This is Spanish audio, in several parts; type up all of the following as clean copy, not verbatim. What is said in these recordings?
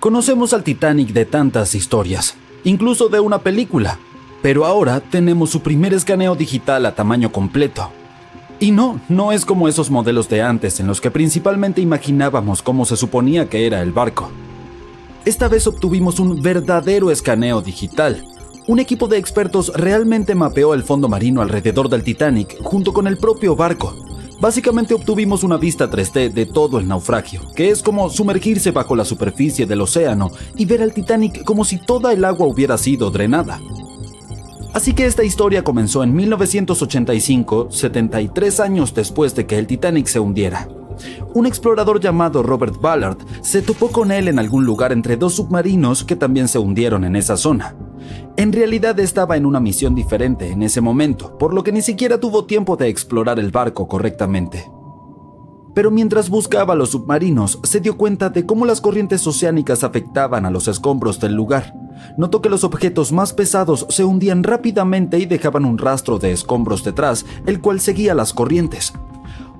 Conocemos al Titanic de tantas historias, incluso de una película, pero ahora tenemos su primer escaneo digital a tamaño completo. Y no es como esos modelos de antes en los que principalmente imaginábamos cómo se suponía que era el barco. Esta vez obtuvimos un verdadero escaneo digital. Un equipo de expertos realmente mapeó el fondo marino alrededor del Titanic junto con el propio barco. Básicamente obtuvimos una vista 3D de todo el naufragio, que es como sumergirse bajo la superficie del océano y ver al Titanic como si toda el agua hubiera sido drenada. Así que esta historia comenzó en 1985, 73 años después de que el Titanic se hundiera. Un explorador llamado Robert Ballard se topó con él en algún lugar entre dos submarinos que también se hundieron en esa zona. En realidad estaba en una misión diferente en ese momento, por lo que ni siquiera tuvo tiempo de explorar el barco correctamente. Pero mientras buscaba los submarinos, se dio cuenta de cómo las corrientes oceánicas afectaban a los escombros del lugar. Notó que los objetos más pesados se hundían rápidamente y dejaban un rastro de escombros detrás, el cual seguía las corrientes.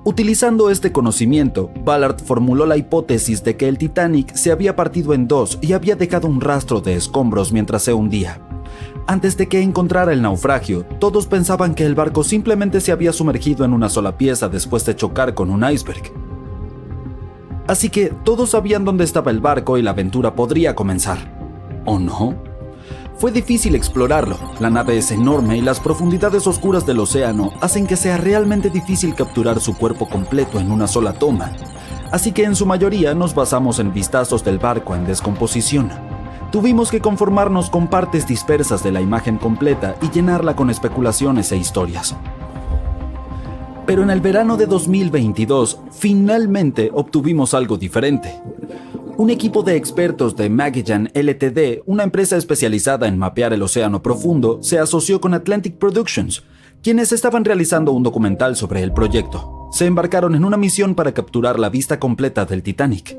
Utilizando este conocimiento, Ballard formuló la hipótesis de que el Titanic se había partido en dos y había dejado un rastro de escombros mientras se hundía. Antes de que encontrara el naufragio, todos pensaban que el barco simplemente se había sumergido en una sola pieza después de chocar con un iceberg. Así que todos sabían dónde estaba el barco y la aventura podría comenzar. ¿O no? Fue difícil explorarlo. La nave es enorme y las profundidades oscuras del océano hacen que sea realmente difícil capturar su cuerpo completo en una sola toma. Así que en su mayoría nos basamos en vistazos del barco en descomposición. Tuvimos que conformarnos con partes dispersas de la imagen completa y llenarla con especulaciones e historias. Pero en el verano de 2022, finalmente obtuvimos algo diferente. Un equipo de expertos de Magellan Ltd., una empresa especializada en mapear el océano profundo, se asoció con Atlantic Productions, quienes estaban realizando un documental sobre el proyecto. Se embarcaron en una misión para capturar la vista completa del Titanic.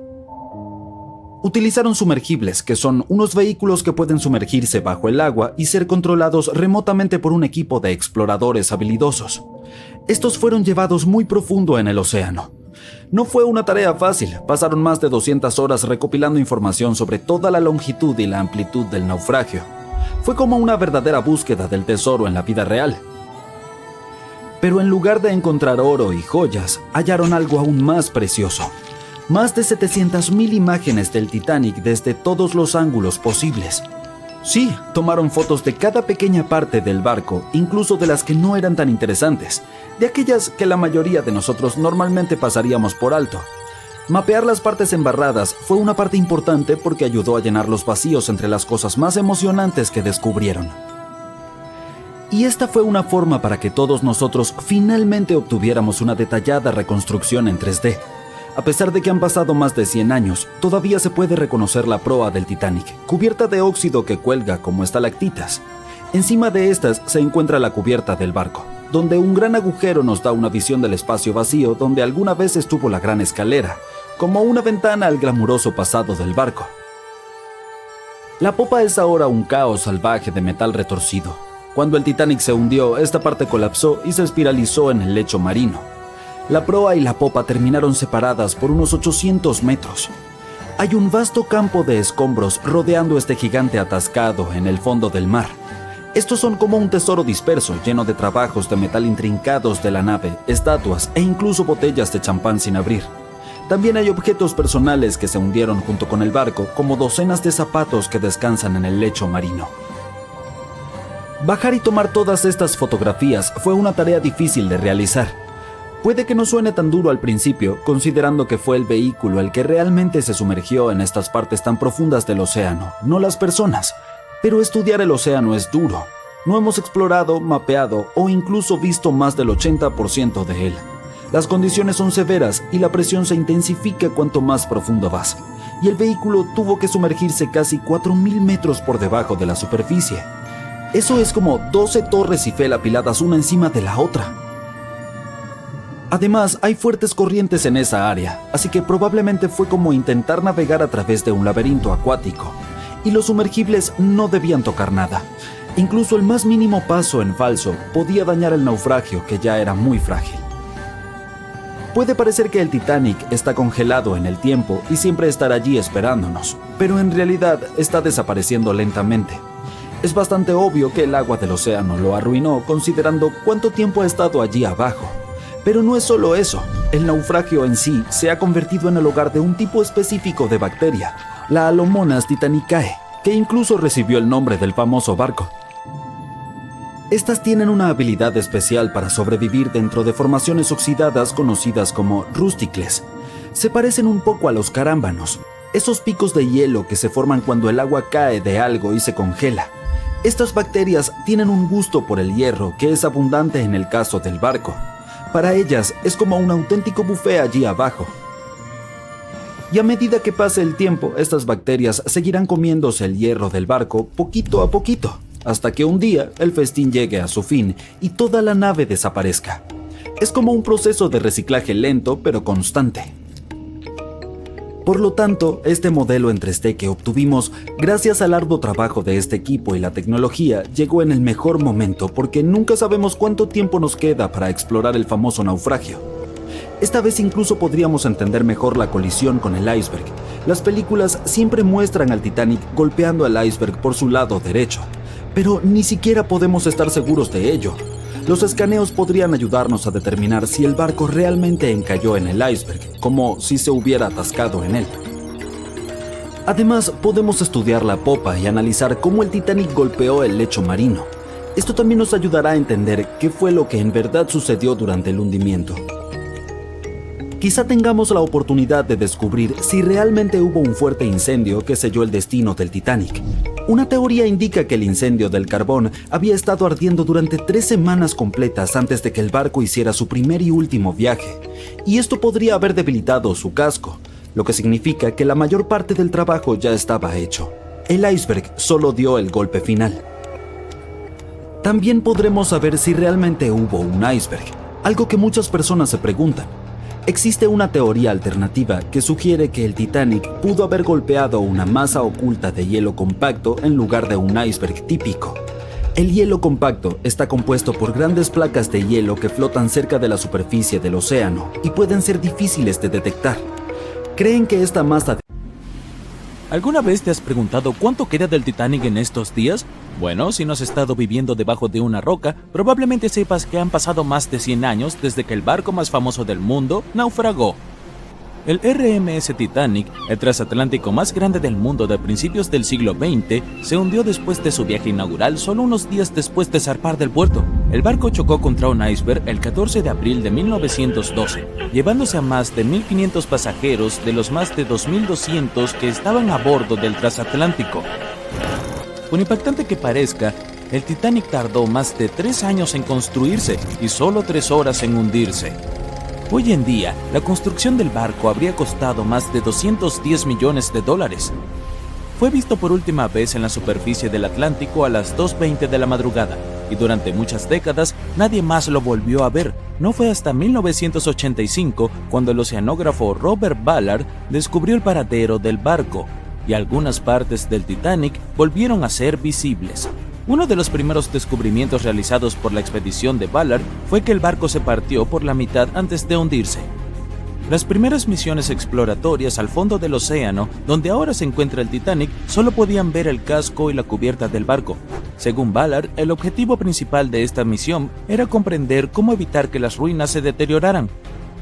Utilizaron sumergibles, que son unos vehículos que pueden sumergirse bajo el agua y ser controlados remotamente por un equipo de exploradores habilidosos. Estos fueron llevados muy profundo en el océano. No fue una tarea fácil, pasaron más de 200 horas recopilando información sobre toda la longitud y la amplitud del naufragio. Fue como una verdadera búsqueda del tesoro en la vida real. Pero en lugar de encontrar oro y joyas, hallaron algo aún más precioso. Más de 700,000 imágenes del Titanic desde todos los ángulos posibles. Sí, tomaron fotos de cada pequeña parte del barco, incluso de las que no eran tan interesantes, de aquellas que la mayoría de nosotros normalmente pasaríamos por alto. Mapear las partes embarradas fue una parte importante porque ayudó a llenar los vacíos entre las cosas más emocionantes que descubrieron. Y esta fue una forma para que todos nosotros finalmente obtuviéramos una detallada reconstrucción en 3D. A pesar de que han pasado más de 100 años, todavía se puede reconocer la proa del Titanic, cubierta de óxido que cuelga como estalactitas. Encima de estas se encuentra la cubierta del barco, donde un gran agujero nos da una visión del espacio vacío donde alguna vez estuvo la gran escalera, como una ventana al glamuroso pasado del barco. La popa es ahora un caos salvaje de metal retorcido. Cuando el Titanic se hundió, esta parte colapsó y se espiralizó en el lecho marino. La proa y la popa terminaron separadas por unos 800 metros. Hay un vasto campo de escombros rodeando este gigante atascado en el fondo del mar. Estos son como un tesoro disperso, lleno de trabajos de metal intrincados de la nave, estatuas e incluso botellas de champán sin abrir. También hay objetos personales que se hundieron junto con el barco, como docenas de zapatos que descansan en el lecho marino. Bajar y tomar todas estas fotografías fue una tarea difícil de realizar. Puede que no suene tan duro al principio, considerando que fue el vehículo el que realmente se sumergió en estas partes tan profundas del océano, no las personas. Pero estudiar el océano es duro. No hemos explorado, mapeado o incluso visto más del 80% de él. Las condiciones son severas y la presión se intensifica cuanto más profundo vas. Y el vehículo tuvo que sumergirse casi 4,000 metros por debajo de la superficie. Eso es como 12 torres Eiffel apiladas una encima de la otra. Además, hay fuertes corrientes en esa área, así que probablemente fue como intentar navegar a través de un laberinto acuático. Y los sumergibles no debían tocar nada. Incluso el más mínimo paso en falso podía dañar el naufragio, que ya era muy frágil. Puede parecer que el Titanic está congelado en el tiempo y siempre estará allí esperándonos, pero en realidad está desapareciendo lentamente. Es bastante obvio que el agua del océano lo arruinó considerando cuánto tiempo ha estado allí abajo. Pero no es solo eso, el naufragio en sí se ha convertido en el hogar de un tipo específico de bacteria, la Alomonas titanicae, que incluso recibió el nombre del famoso barco. Estas tienen una habilidad especial para sobrevivir dentro de formaciones oxidadas conocidas como rústicles. Se parecen un poco a los carámbanos, esos picos de hielo que se forman cuando el agua cae de algo y se congela. Estas bacterias tienen un gusto por el hierro que es abundante en el caso del barco. Para ellas es como un auténtico buffet allí abajo. Y a medida que pase el tiempo, estas bacterias seguirán comiéndose el hierro del barco poquito a poquito, hasta que un día el festín llegue a su fin y toda la nave desaparezca. Es como un proceso de reciclaje lento pero constante. Por lo tanto, este modelo en 3D que obtuvimos gracias al arduo trabajo de este equipo y la tecnología llegó en el mejor momento porque nunca sabemos cuánto tiempo nos queda para explorar el famoso naufragio. Esta vez incluso podríamos entender mejor la colisión con el iceberg. Las películas siempre muestran al Titanic golpeando al iceberg por su lado derecho, pero ni siquiera podemos estar seguros de ello. Los escaneos podrían ayudarnos a determinar si el barco realmente encalló en el iceberg, como si se hubiera atascado en él. Además, podemos estudiar la popa y analizar cómo el Titanic golpeó el lecho marino. Esto también nos ayudará a entender qué fue lo que en verdad sucedió durante el hundimiento. Quizá tengamos la oportunidad de descubrir si realmente hubo un fuerte incendio que selló el destino del Titanic. Una teoría indica que el incendio del carbón había estado ardiendo durante 3 semanas completas antes de que el barco hiciera su primer y último viaje, y esto podría haber debilitado su casco, lo que significa que la mayor parte del trabajo ya estaba hecho. El iceberg solo dio el golpe final. También podremos saber si realmente hubo un iceberg, algo que muchas personas se preguntan. Existe una teoría alternativa que sugiere que el Titanic pudo haber golpeado una masa oculta de hielo compacto en lugar de un iceberg típico. El hielo compacto está compuesto por grandes placas de hielo que flotan cerca de la superficie del océano y pueden ser difíciles de detectar. Creen que esta masa de... ¿Alguna vez te has preguntado cuánto queda del Titanic en estos días? Bueno, si no has estado viviendo debajo de una roca, probablemente sepas que han pasado más de 100 años desde que el barco más famoso del mundo naufragó. El RMS Titanic, el transatlántico más grande del mundo de principios del siglo XX, se hundió después de su viaje inaugural solo unos días después de zarpar del puerto. El barco chocó contra un iceberg el 14 de abril de 1912, llevándose a más de 1.500 pasajeros de los más de 2.200 que estaban a bordo del transatlántico. Por impactante que parezca, el Titanic tardó más de 3 años en construirse y solo 3 horas en hundirse. Hoy en día, la construcción del barco habría costado más de $210 millones. Fue visto por última vez en la superficie del Atlántico a las 2:20 de la madrugada, y durante muchas décadas nadie más lo volvió a ver. No fue hasta 1985 cuando el oceanógrafo Robert Ballard descubrió el paradero del barco, y algunas partes del Titanic volvieron a ser visibles. Uno de los primeros descubrimientos realizados por la expedición de Ballard fue que el barco se partió por la mitad antes de hundirse. Las primeras misiones exploratorias al fondo del océano, donde ahora se encuentra el Titanic, solo podían ver el casco y la cubierta del barco. Según Ballard, el objetivo principal de esta misión era comprender cómo evitar que las ruinas se deterioraran.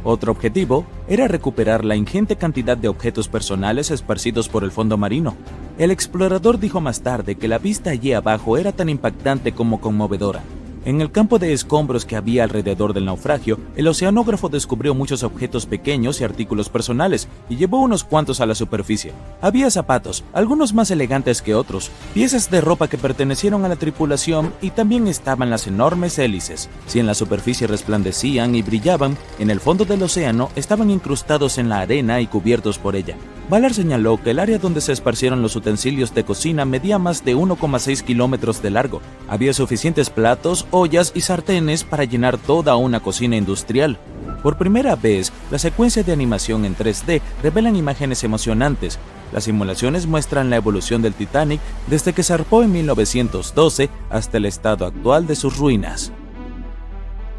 Otro objetivo era recuperar la ingente cantidad de objetos personales esparcidos por el fondo marino. El explorador dijo más tarde que la vista allí abajo era tan impactante como conmovedora. En el campo de escombros que había alrededor del naufragio, el oceanógrafo descubrió muchos objetos pequeños y artículos personales, y llevó unos cuantos a la superficie. Había zapatos, algunos más elegantes que otros, piezas de ropa que pertenecieron a la tripulación, y también estaban las enormes hélices. Si en la superficie resplandecían y brillaban, en el fondo del océano estaban incrustados en la arena y cubiertos por ella. Ballard señaló que el área donde se esparcieron los utensilios de cocina medía más de 1,6 kilómetros de largo. Había suficientes platos, ollas y sartenes para llenar toda una cocina industrial. Por primera vez, las secuencias de animación en 3D revelan imágenes emocionantes. Las simulaciones muestran la evolución del Titanic desde que zarpó en 1912 hasta el estado actual de sus ruinas.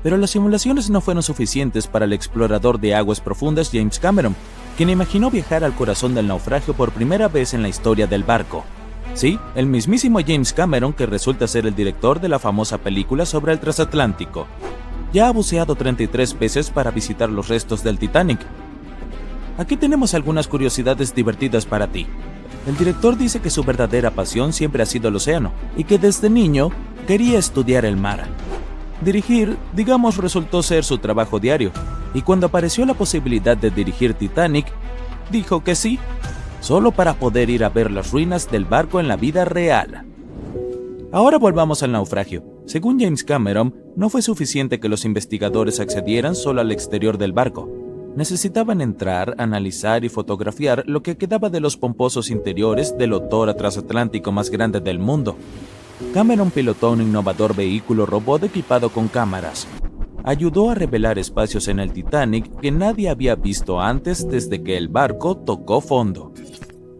Pero las simulaciones no fueron suficientes para el explorador de aguas profundas James Cameron, quien imaginó viajar al corazón del naufragio por primera vez en la historia del barco. Sí, el mismísimo James Cameron, que resulta ser el director de la famosa película sobre el transatlántico. Ya ha buceado 33 veces para visitar los restos del Titanic. Aquí tenemos algunas curiosidades divertidas para ti. El director dice que su verdadera pasión siempre ha sido el océano y que desde niño quería estudiar el mar. Dirigir, digamos, resultó ser su trabajo diario, y cuando apareció la posibilidad de dirigir Titanic, dijo que sí, solo para poder ir a ver las ruinas del barco en la vida real. Ahora volvamos al naufragio. Según James Cameron, no fue suficiente que los investigadores accedieran solo al exterior del barco. Necesitaban entrar, analizar y fotografiar lo que quedaba de los pomposos interiores del otrora transatlántico más grande del mundo. Cameron pilotó un innovador vehículo robot equipado con cámaras. Ayudó a revelar espacios en el Titanic que nadie había visto antes desde que el barco tocó fondo.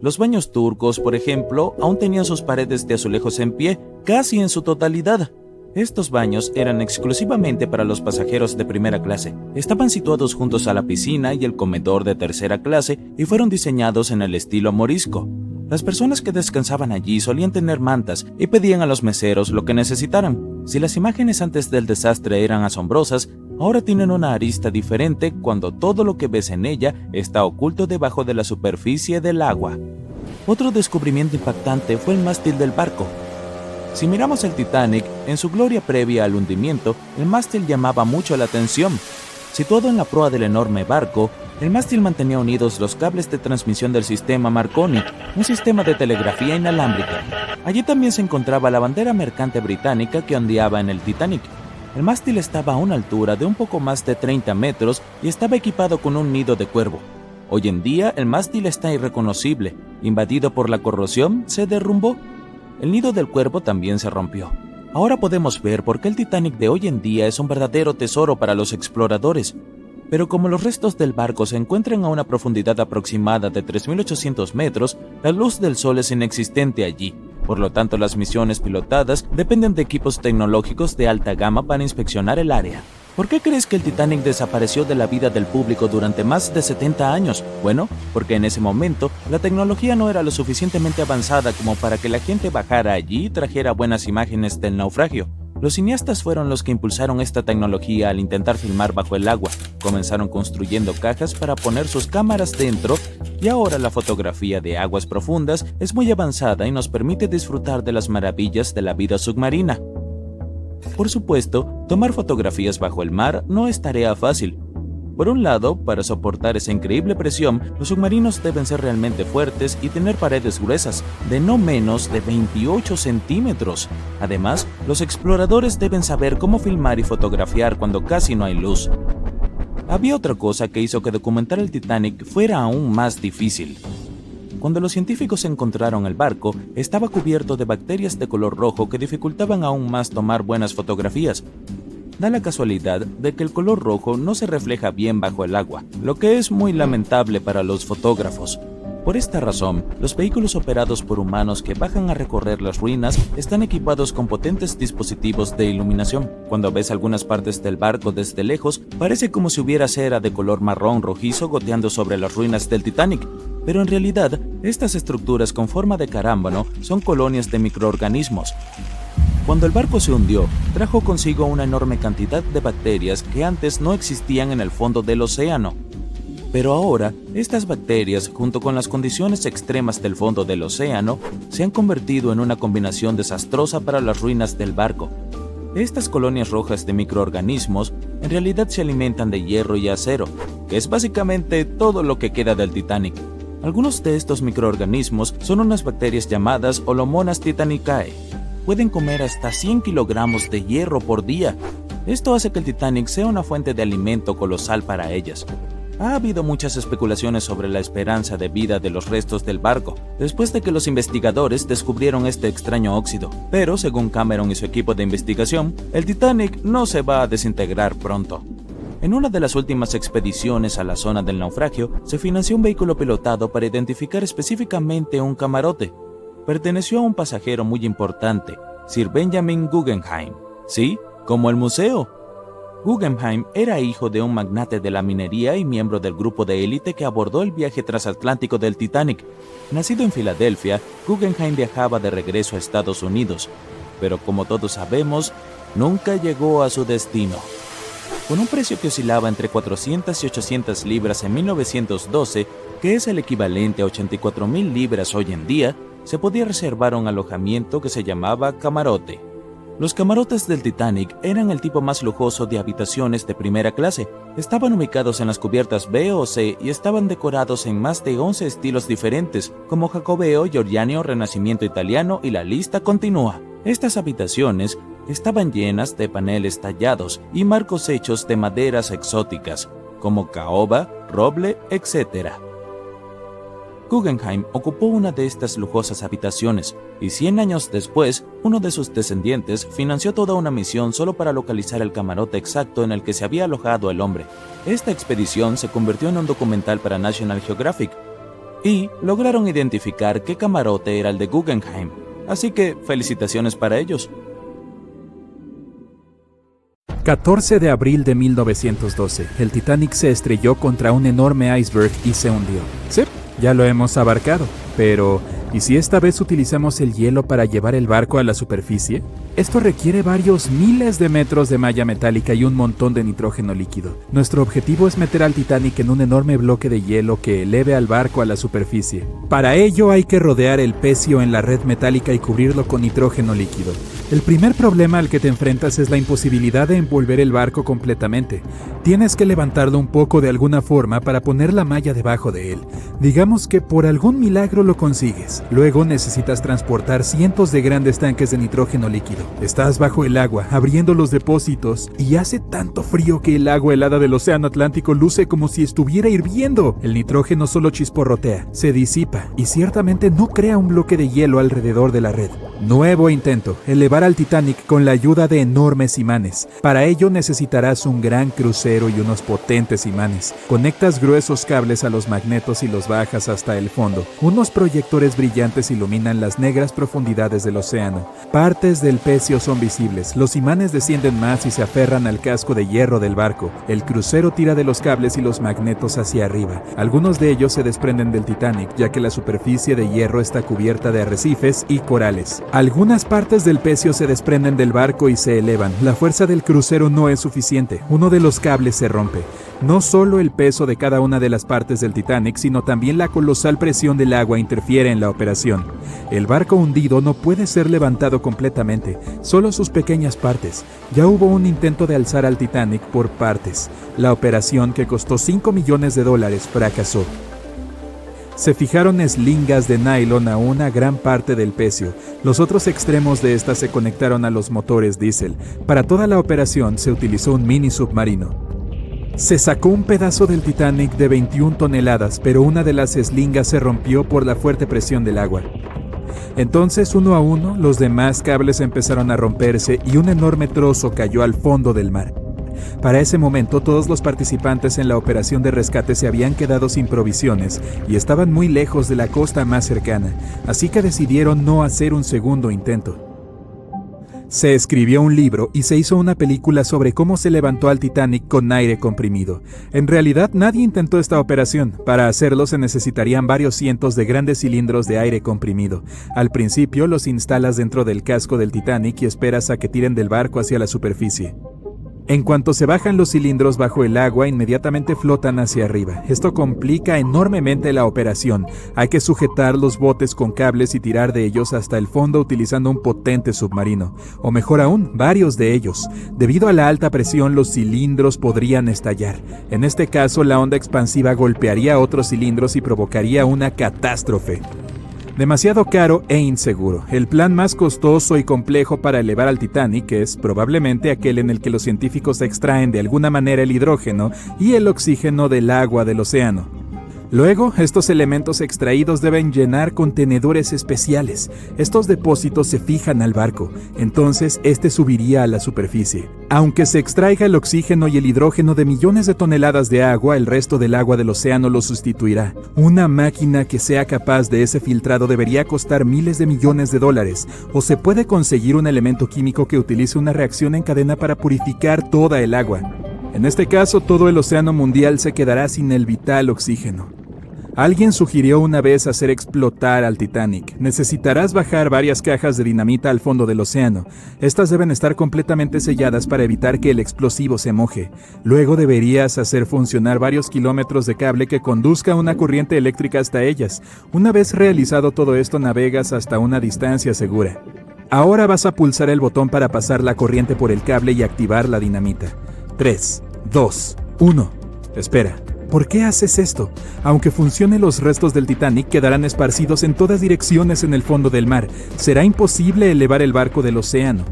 Los baños turcos, por ejemplo, aún tenían sus paredes de azulejos en pie, casi en su totalidad. Estos baños eran exclusivamente para los pasajeros de primera clase. Estaban situados juntos a la piscina y el comedor de tercera clase y fueron diseñados en el estilo morisco. Las personas que descansaban allí solían tener mantas y pedían a los meseros lo que necesitaran. Si las imágenes antes del desastre eran asombrosas, ahora tienen una arista diferente cuando todo lo que ves en ella está oculto debajo de la superficie del agua. Otro descubrimiento impactante fue el mástil del barco. Si miramos el Titanic, en su gloria previa al hundimiento, el mástil llamaba mucho la atención. Situado en la proa del enorme barco, el mástil mantenía unidos los cables de transmisión del sistema Marconi, un sistema de telegrafía inalámbrica. Allí también se encontraba la bandera mercante británica que ondeaba en el Titanic. El mástil estaba a una altura de un poco más de 30 metros y estaba equipado con un nido de cuervo. Hoy en día, el mástil está irreconocible. Invadido por la corrosión, se derrumbó. El nido del cuervo también se rompió. Ahora podemos ver por qué el Titanic de hoy en día es un verdadero tesoro para los exploradores. Pero como los restos del barco se encuentran a una profundidad aproximada de 3.800 metros, la luz del sol es inexistente allí. Por lo tanto, las misiones pilotadas dependen de equipos tecnológicos de alta gama para inspeccionar el área. ¿Por qué crees que el Titanic desapareció de la vida del público durante más de 70 años? Bueno, porque en ese momento la tecnología no era lo suficientemente avanzada como para que la gente bajara allí y trajera buenas imágenes del naufragio. Los cineastas fueron los que impulsaron esta tecnología al intentar filmar bajo el agua. Comenzaron construyendo cajas para poner sus cámaras dentro y ahora la fotografía de aguas profundas es muy avanzada y nos permite disfrutar de las maravillas de la vida submarina. Por supuesto, tomar fotografías bajo el mar no es tarea fácil. Por un lado, para soportar esa increíble presión, los submarinos deben ser realmente fuertes y tener paredes gruesas, de no menos de 28 centímetros. Además, los exploradores deben saber cómo filmar y fotografiar cuando casi no hay luz. Había otra cosa que hizo que documentar el Titanic fuera aún más difícil. Cuando los científicos encontraron el barco, estaba cubierto de bacterias de color rojo que dificultaban aún más tomar buenas fotografías. Da la casualidad de que el color rojo no se refleja bien bajo el agua, lo que es muy lamentable para los fotógrafos. Por esta razón, los vehículos operados por humanos que bajan a recorrer las ruinas están equipados con potentes dispositivos de iluminación. Cuando ves algunas partes del barco desde lejos, parece como si hubiera cera de color marrón rojizo goteando sobre las ruinas del Titanic. Pero en realidad, estas estructuras con forma de carámbano son colonias de microorganismos. Cuando el barco se hundió, trajo consigo una enorme cantidad de bacterias que antes no existían en el fondo del océano. Pero ahora, estas bacterias, junto con las condiciones extremas del fondo del océano, se han convertido en una combinación desastrosa para las ruinas del barco. Estas colonias rojas de microorganismos en realidad se alimentan de hierro y acero, que es básicamente todo lo que queda del Titanic. Algunos de estos microorganismos son unas bacterias llamadas Holomonas titanicae. Pueden comer hasta 100 kilogramos de hierro por día. Esto hace que el Titanic sea una fuente de alimento colosal para ellas. Ha habido muchas especulaciones sobre la esperanza de vida de los restos del barco, después de que los investigadores descubrieron este extraño óxido. Pero, según Cameron y su equipo de investigación, el Titanic no se va a desintegrar pronto. En una de las últimas expediciones a la zona del naufragio, se financió un vehículo pilotado para identificar específicamente un camarote. Perteneció a un pasajero muy importante, Sir Benjamin Guggenheim. Sí, como el museo. Guggenheim era hijo de un magnate de la minería y miembro del grupo de élite que abordó el viaje transatlántico del Titanic. Nacido en Filadelfia, Guggenheim viajaba de regreso a Estados Unidos, pero como todos sabemos, nunca llegó a su destino. Con un precio que oscilaba entre 400 y 800 libras en 1912, que es el equivalente a 84,000 libras hoy en día, se podía reservar un alojamiento que se llamaba camarote. Los camarotes del Titanic eran el tipo más lujoso de habitaciones de primera clase. Estaban ubicados en las cubiertas B o C y estaban decorados en más de 11 estilos diferentes, como jacobeo, georgiano, renacimiento italiano y la lista continúa. Estas habitaciones estaban llenas de paneles tallados y marcos hechos de maderas exóticas, como caoba, roble, etc. Guggenheim ocupó una de estas lujosas habitaciones y 100 años después, uno de sus descendientes financió toda una misión solo para localizar el camarote exacto en el que se había alojado el hombre. Esta expedición se convirtió en un documental para National Geographic y lograron identificar qué camarote era el de Guggenheim, así que felicitaciones para ellos. 14 de abril de 1912, el Titanic se estrelló contra un enorme iceberg y se hundió. Sí, ya lo hemos abarcado, pero ¿y si esta vez utilizamos el hielo para llevar el barco a la superficie? Esto requiere varios miles de metros de malla metálica y un montón de nitrógeno líquido. Nuestro objetivo es meter al Titanic en un enorme bloque de hielo que eleve al barco a la superficie. Para ello hay que rodear el pecio en la red metálica y cubrirlo con nitrógeno líquido. El primer problema al que te enfrentas es la imposibilidad de envolver el barco completamente. Tienes que levantarlo un poco de alguna forma para poner la malla debajo de él. Digamos que por algún milagro lo consigues. Luego necesitas transportar cientos de grandes tanques de nitrógeno líquido. Estás bajo el agua, abriendo los depósitos, y hace tanto frío que el agua helada del océano Atlántico luce como si estuviera hirviendo. El nitrógeno solo chisporrotea, se disipa, y ciertamente no crea un bloque de hielo alrededor de la red. Nuevo intento, elevar al Titanic con la ayuda de enormes imanes. Para ello necesitarás un gran crucero y unos potentes imanes. Conectas gruesos cables a los magnetos y los bajas hasta el fondo. Unos proyectores brillantes iluminan las negras profundidades del océano. Partes del pecio son visibles. Los imanes descienden más y se aferran al casco de hierro del barco. El crucero tira de los cables y los magnetos hacia arriba. Algunos de ellos se desprenden del Titanic, ya que la superficie de hierro está cubierta de arrecifes y corales. Algunas partes del pecio se desprenden del barco y se elevan. La fuerza del crucero no es suficiente. Uno de los cables se rompe. No solo el peso de cada una de las partes del Titanic, sino también la colosal presión del agua interfiere en la operación. El barco hundido no puede ser levantado completamente, solo sus pequeñas partes. Ya hubo un intento de alzar al Titanic por partes. La operación, que costó $5 millones, fracasó. Se fijaron eslingas de nylon a una gran parte del pecio. Los otros extremos de esta se conectaron a los motores diésel. Para toda la operación se utilizó un mini submarino. Se sacó un pedazo del Titanic de 21 toneladas, pero una de las eslingas se rompió por la fuerte presión del agua. Entonces, uno a uno, los demás cables empezaron a romperse y un enorme trozo cayó al fondo del mar. Para ese momento, todos los participantes en la operación de rescate se habían quedado sin provisiones y estaban muy lejos de la costa más cercana, así que decidieron no hacer un segundo intento. Se escribió un libro y se hizo una película sobre cómo se levantó al Titanic con aire comprimido. En realidad, nadie intentó esta operación. Para hacerlo se necesitarían varios cientos de grandes cilindros de aire comprimido. Al principio los instalas dentro del casco del Titanic y esperas a que tiren del barco hacia la superficie. En cuanto se bajan los cilindros bajo el agua, inmediatamente flotan hacia arriba. Esto complica enormemente la operación. Hay que sujetar los botes con cables y tirar de ellos hasta el fondo utilizando un potente submarino. O mejor aún, varios de ellos. Debido a la alta presión, los cilindros podrían estallar. En este caso, la onda expansiva golpearía otros cilindros y provocaría una catástrofe. Demasiado caro e inseguro. El plan más costoso y complejo para elevar al Titanic es probablemente aquel en el que los científicos extraen de alguna manera el hidrógeno y el oxígeno del agua del océano. Luego, estos elementos extraídos deben llenar contenedores especiales. Estos depósitos se fijan al barco, entonces este subiría a la superficie. Aunque se extraiga el oxígeno y el hidrógeno de millones de toneladas de agua, el resto del agua del océano lo sustituirá. Una máquina que sea capaz de ese filtrado debería costar miles de millones de dólares, o se puede conseguir un elemento químico que utilice una reacción en cadena para purificar toda el agua. En este caso, todo el océano mundial se quedará sin el vital oxígeno. Alguien sugirió una vez hacer explotar al Titanic. Necesitarás bajar varias cajas de dinamita al fondo del océano. Estas deben estar completamente selladas para evitar que el explosivo se moje. Luego deberías hacer funcionar varios kilómetros de cable que conduzca una corriente eléctrica hasta ellas. Una vez realizado todo esto, navegas hasta una distancia segura. Ahora vas a pulsar el botón para pasar la corriente por el cable y activar la dinamita. 3, 2, 1. Espera. ¿Por qué haces esto? Aunque funcione, los restos del Titanic quedarán esparcidos en todas direcciones en el fondo del mar. Será imposible elevar el barco del océano.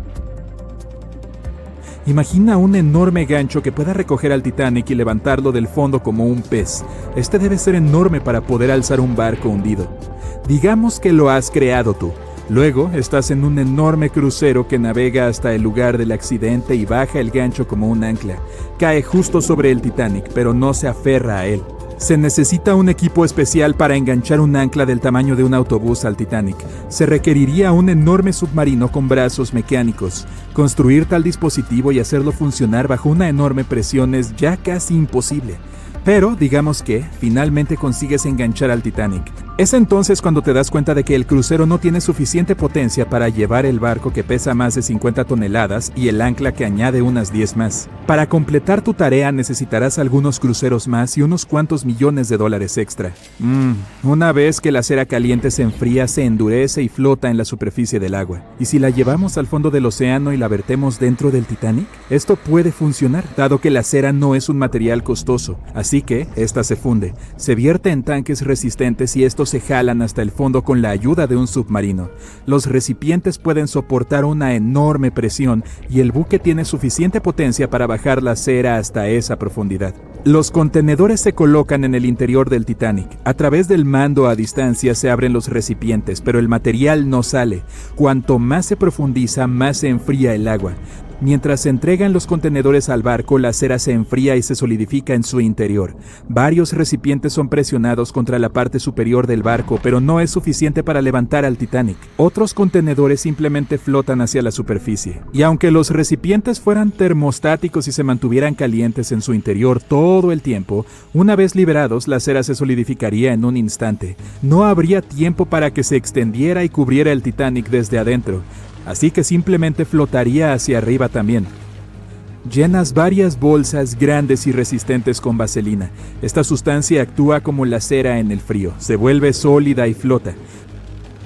Imagina un enorme gancho que pueda recoger al Titanic y levantarlo del fondo como un pez. Este debe ser enorme para poder alzar un barco hundido. Digamos que lo has creado tú. Luego, estás en un enorme crucero que navega hasta el lugar del accidente y baja el gancho como un ancla. Cae justo sobre el Titanic, pero no se aferra a él. Se necesita un equipo especial para enganchar un ancla del tamaño de un autobús al Titanic. Se requeriría un enorme submarino con brazos mecánicos. Construir tal dispositivo y hacerlo funcionar bajo una enorme presión es ya casi imposible. Pero, digamos que, finalmente consigues enganchar al Titanic. Es entonces cuando te das cuenta de que el crucero no tiene suficiente potencia para llevar el barco que pesa más de 50 toneladas y el ancla que añade unas 10 más. Para completar tu tarea necesitarás algunos cruceros más y unos cuantos millones de dólares extra. Una vez que la cera caliente se enfría, se endurece y flota en la superficie del agua. ¿Y si la llevamos al fondo del océano y la vertemos dentro del Titanic? Esto puede funcionar, dado que la cera no es un material costoso. Así que, esta se funde, se vierte en tanques resistentes y estos se jalan hasta el fondo con la ayuda de un submarino. Los recipientes pueden soportar una enorme presión y el buque tiene suficiente potencia para bajar la cera hasta esa profundidad. Los contenedores se colocan en el interior del Titanic. A través del mando a distancia se abren los recipientes, pero el material no sale. Cuanto más se profundiza, más se enfría el agua. Mientras se entregan los contenedores al barco, la cera se enfría y se solidifica en su interior. Varios recipientes son presionados contra la parte superior del barco, pero no es suficiente para levantar al Titanic. Otros contenedores simplemente flotan hacia la superficie. Y aunque los recipientes fueran termostáticos y se mantuvieran calientes en su interior todo el tiempo, una vez liberados, la cera se solidificaría en un instante. No habría tiempo para que se extendiera y cubriera el Titanic desde adentro. Así que simplemente flotaría hacia arriba también. Llenas varias bolsas grandes y resistentes con vaselina. Esta sustancia actúa como la cera en el frío. Se vuelve sólida y flota.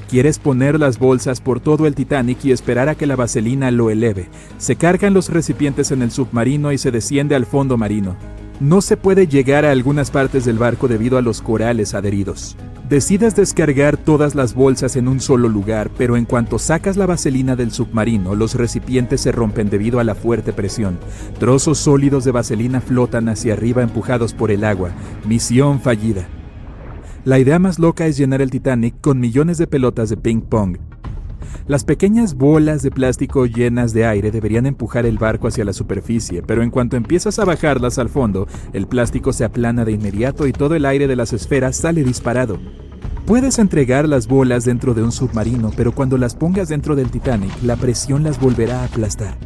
Quieres poner las bolsas por todo el Titanic y esperar a que la vaselina lo eleve. Se cargan los recipientes en el submarino y se desciende al fondo marino. No se puede llegar a algunas partes del barco debido a los corales adheridos. Decides descargar todas las bolsas en un solo lugar, pero en cuanto sacas la vaselina del submarino, los recipientes se rompen debido a la fuerte presión. Trozos sólidos de vaselina flotan hacia arriba empujados por el agua. Misión fallida. La idea más loca es llenar el Titanic con millones de pelotas de ping pong. Las pequeñas bolas de plástico llenas de aire deberían empujar el barco hacia la superficie, pero en cuanto empiezas a bajarlas al fondo, el plástico se aplana de inmediato y todo el aire de las esferas sale disparado. Puedes entregar las bolas dentro de un submarino, pero cuando las pongas dentro del Titanic, la presión las volverá a aplastar.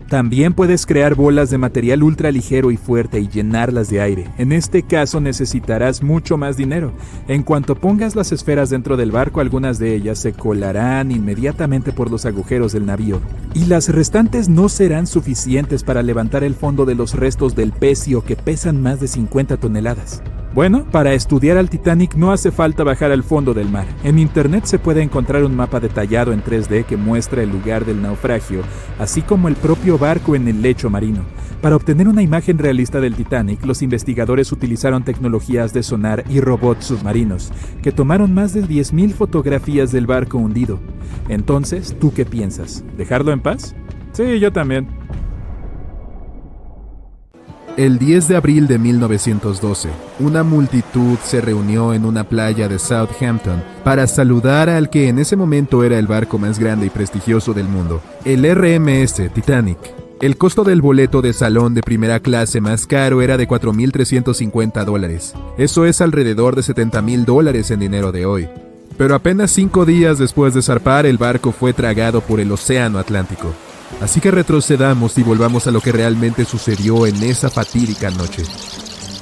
También puedes crear bolas de material ultra ligero y fuerte y llenarlas de aire. En este caso necesitarás mucho más dinero. En cuanto pongas las esferas dentro del barco, algunas de ellas se colarán inmediatamente por los agujeros del navío. Y las restantes no serán suficientes para levantar el fondo de los restos del pecio que pesan más de 50 toneladas. Bueno, para estudiar al Titanic no hace falta bajar al fondo del mar. En internet se puede encontrar un mapa detallado en 3D que muestra el lugar del naufragio, así como el propio barco en el lecho marino. Para obtener una imagen realista del Titanic, los investigadores utilizaron tecnologías de sonar y robots submarinos, que tomaron más de 10.000 fotografías del barco hundido. Entonces, ¿tú qué piensas? ¿Dejarlo en paz? Sí, yo también. El 10 de abril de 1912, una multitud se reunió en una playa de Southampton para saludar al que en ese momento era el barco más grande y prestigioso del mundo, el RMS Titanic. El costo del boleto de salón de primera clase más caro era de $4,350. Eso es alrededor de $70,000 en dinero de hoy. Pero apenas 5 días después de zarpar, el barco fue tragado por el Océano Atlántico. Así que retrocedamos y volvamos a lo que realmente sucedió en esa fatídica noche.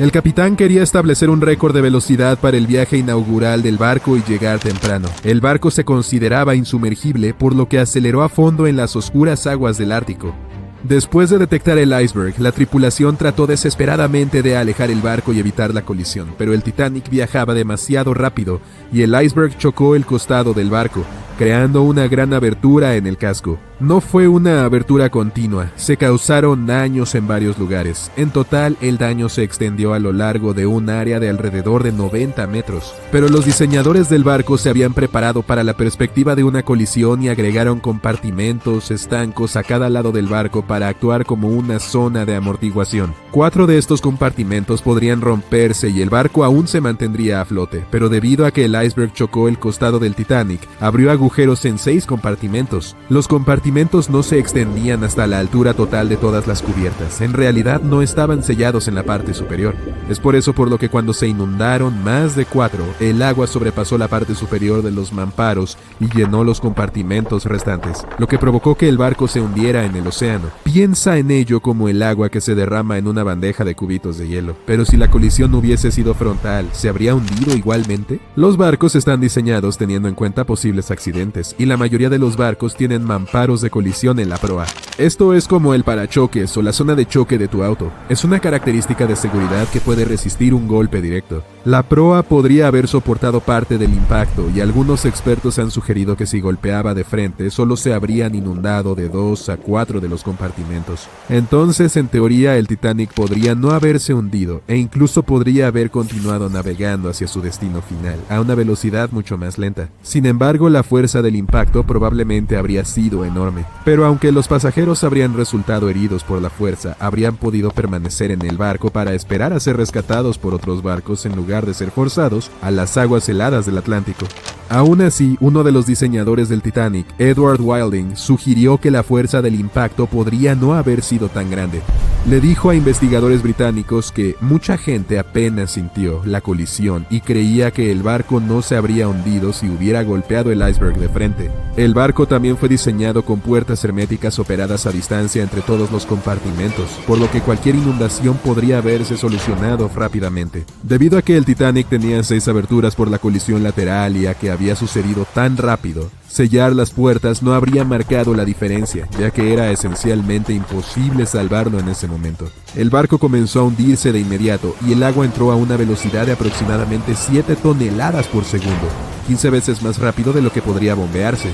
El capitán quería establecer un récord de velocidad para el viaje inaugural del barco y llegar temprano. El barco se consideraba insumergible, por lo que aceleró a fondo en las oscuras aguas del Ártico. Después de detectar el iceberg, la tripulación trató desesperadamente de alejar el barco y evitar la colisión, pero el Titanic viajaba demasiado rápido y el iceberg chocó el costado del barco, creando una gran abertura en el casco. No fue una abertura continua, se causaron daños en varios lugares. En total, el daño se extendió a lo largo de un área de alrededor de 90 metros. Pero los diseñadores del barco se habían preparado para la perspectiva de una colisión y agregaron compartimentos estancos a cada lado del barco para actuar como una zona de amortiguación. 4 de estos compartimentos podrían romperse y el barco aún se mantendría a flote, pero debido a que el iceberg chocó el costado del Titanic, abrió agujeros en 6 compartimentos. Los compartimentos no se extendían hasta la altura total de todas las cubiertas. En realidad no estaban sellados en la parte superior. Es por eso por lo que cuando se inundaron más de 4, el agua sobrepasó la parte superior de los mamparos y llenó los compartimentos restantes, lo que provocó que el barco se hundiera en el océano. Piensa en ello como el agua que se derrama en una bandeja de cubitos de hielo. Pero si la colisión hubiese sido frontal, ¿se habría hundido igualmente? Los barcos están diseñados teniendo en cuenta posibles accidentes, y la mayoría de los barcos tienen mamparos de colisión en la proa. Esto es como el parachoques o la zona de choque de tu auto. Es una característica de seguridad que puede resistir un golpe directo. La proa podría haber soportado parte del impacto y algunos expertos han sugerido que si golpeaba de frente solo se habrían inundado de 2 a 4 de los compartimentos. Entonces, en teoría, el Titanic podría no haberse hundido e incluso podría haber continuado navegando hacia su destino final a una velocidad mucho más lenta. Sin embargo, la fuerza del impacto probablemente habría sido enorme. Pero aunque los pasajeros habrían resultado heridos por la fuerza, habrían podido permanecer en el barco para esperar a ser rescatados por otros barcos en lugar de ser forzados a las aguas heladas del Atlántico. Aún así, uno de los diseñadores del Titanic, Edward Wilding, sugirió que la fuerza del impacto podría no haber sido tan grande. Le dijo a investigadores británicos que mucha gente apenas sintió la colisión y creía que el barco no se habría hundido si hubiera golpeado el iceberg de frente. El barco también fue diseñado con puertas herméticas operadas a distancia entre todos los compartimentos, por lo que cualquier inundación podría haberse solucionado rápidamente. Debido a que el Titanic tenía 6 aberturas por la colisión lateral y a que había sucedido tan rápido, sellar las puertas no habría marcado la diferencia, ya que era esencialmente imposible salvarlo en ese momento. El barco comenzó a hundirse de inmediato y el agua entró a una velocidad de aproximadamente 7 toneladas por segundo, 15 veces más rápido de lo que podría bombearse.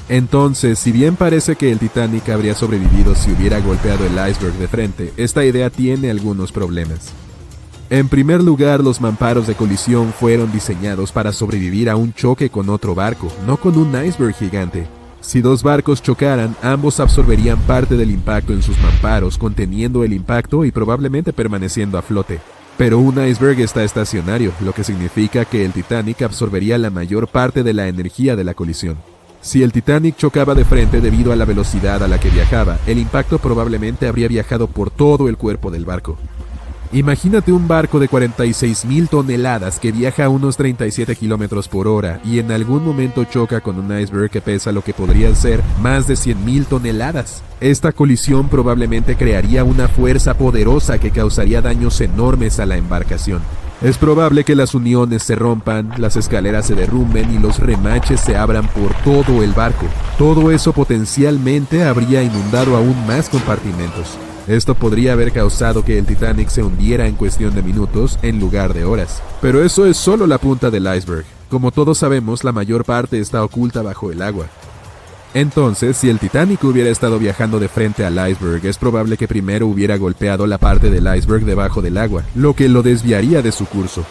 Entonces, si bien parece que el Titanic habría sobrevivido si hubiera golpeado el iceberg de frente, esta idea tiene algunos problemas. En primer lugar, los mamparos de colisión fueron diseñados para sobrevivir a un choque con otro barco, no con un iceberg gigante. Si 2 barcos chocaran, ambos absorberían parte del impacto en sus mamparos, conteniendo el impacto y probablemente permaneciendo a flote. Pero un iceberg está estacionario, lo que significa que el Titanic absorbería la mayor parte de la energía de la colisión. Si el Titanic chocaba de frente debido a la velocidad a la que viajaba, el impacto probablemente habría viajado por todo el cuerpo del barco. Imagínate un barco de 46,000 toneladas que viaja a unos 37 kilómetros por hora y en algún momento choca con un iceberg que pesa lo que podrían ser más de 100,000 toneladas. Esta colisión probablemente crearía una fuerza poderosa que causaría daños enormes a la embarcación. Es probable que las uniones se rompan, las escaleras se derrumben y los remaches se abran por todo el barco. Todo eso potencialmente habría inundado aún más compartimentos. Esto podría haber causado que el Titanic se hundiera en cuestión de minutos en lugar de horas. Pero eso es solo la punta del iceberg. Como todos sabemos, la mayor parte está oculta bajo el agua. Entonces, si el Titanic hubiera estado viajando de frente al iceberg, es probable que primero hubiera golpeado la parte del iceberg debajo del agua, lo que lo desviaría de su curso.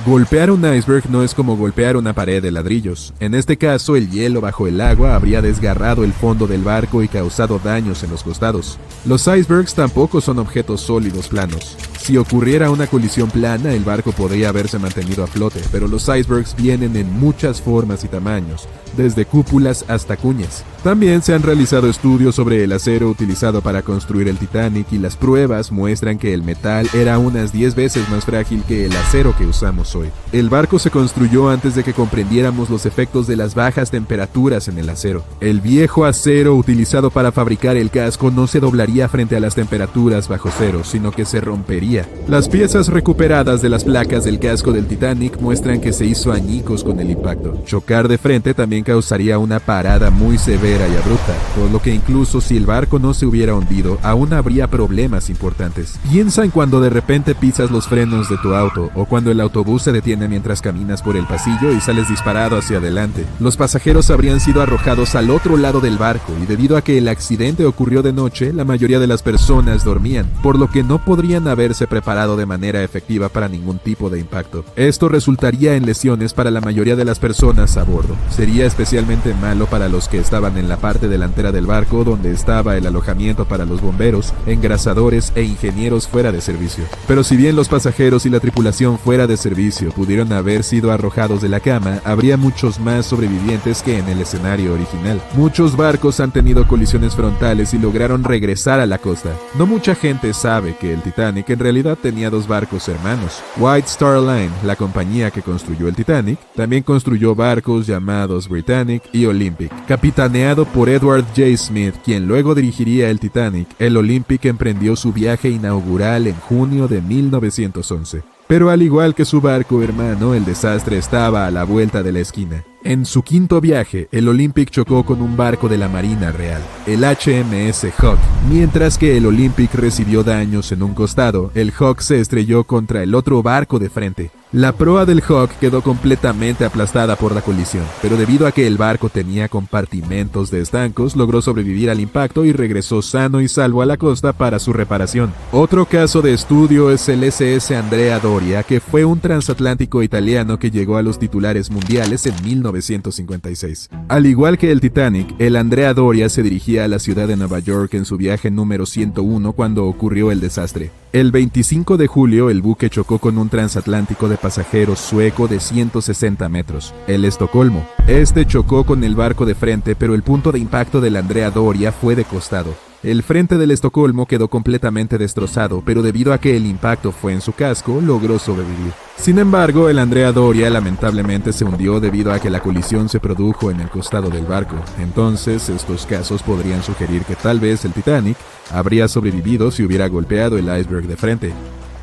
Golpear un iceberg no es como golpear una pared de ladrillos. En este caso, el hielo bajo el agua habría desgarrado el fondo del barco y causado daños en los costados. Los icebergs tampoco son objetos sólidos planos. Si ocurriera una colisión plana, el barco podría haberse mantenido a flote, pero los icebergs vienen en muchas formas y tamaños, desde cúpulas hasta cuñas. También se han realizado estudios sobre el acero utilizado para construir el Titanic y las pruebas muestran que el metal era unas 10 veces más frágil que el acero que usamos hoy. El barco se construyó antes de que comprendiéramos los efectos de las bajas temperaturas en el acero. El viejo acero utilizado para fabricar el casco no se doblaría frente a las temperaturas bajo cero, sino que se rompería. Las piezas recuperadas de las placas del casco del Titanic muestran que se hizo añicos con el impacto. Chocar de frente también causaría una parada muy severa y abrupta, por lo que incluso si el barco no se hubiera hundido, aún habría problemas importantes. Piensa en cuando de repente pisas los frenos de tu auto, o cuando el autobús se detiene mientras caminas por el pasillo y sales disparado hacia adelante. Los pasajeros habrían sido arrojados al otro lado del barco, y debido a que el accidente ocurrió de noche, la mayoría de las personas dormían, por lo que no podrían haberse preparado de manera efectiva para ningún tipo de impacto. Esto resultaría en lesiones para la mayoría de las personas a bordo. Sería especialmente malo para los que estaban en la parte delantera del barco donde estaba el alojamiento para los bomberos, engrasadores e ingenieros fuera de servicio. Pero si bien los pasajeros y la tripulación fuera de servicio pudieron haber sido arrojados de la cama, habría muchos más sobrevivientes que en el escenario original. Muchos barcos han tenido colisiones frontales y lograron regresar a la costa. No mucha gente sabe que el Titanic en realidad tenía dos barcos hermanos. White Star Line, la compañía que construyó el Titanic, también construyó barcos llamados Britannic y Olympic. Capitaneado por Edward J. Smith, quien luego dirigiría el Titanic, el Olympic emprendió su viaje inaugural en junio de 1911. Pero al igual que su barco hermano, el desastre estaba a la vuelta de la esquina. En su quinto viaje, el Olympic chocó con un barco de la Marina Real, el HMS Hawke. Mientras que el Olympic recibió daños en un costado, el Hawke se estrelló contra el otro barco de frente. La proa del Hawke quedó completamente aplastada por la colisión, pero debido a que el barco tenía compartimentos de estancos, logró sobrevivir al impacto y regresó sano y salvo a la costa para su reparación. Otro caso de estudio es el SS Andrea Doria, que fue un transatlántico italiano que llegó a los titulares mundiales en 1956. Al igual que el Titanic, el Andrea Doria se dirigía a la ciudad de Nueva York en su viaje número 101 cuando ocurrió el desastre. El 25 de julio, el buque chocó con un transatlántico de pasajeros sueco de 160 metros, el Estocolmo. Este chocó con el barco de frente, pero el punto de impacto del Andrea Doria fue de costado. El frente del Estocolmo quedó completamente destrozado, pero debido a que el impacto fue en su casco, logró sobrevivir. Sin embargo, el Andrea Doria lamentablemente se hundió debido a que la colisión se produjo en el costado del barco. Entonces, estos casos podrían sugerir que tal vez el Titanic habría sobrevivido si hubiera golpeado el iceberg de frente.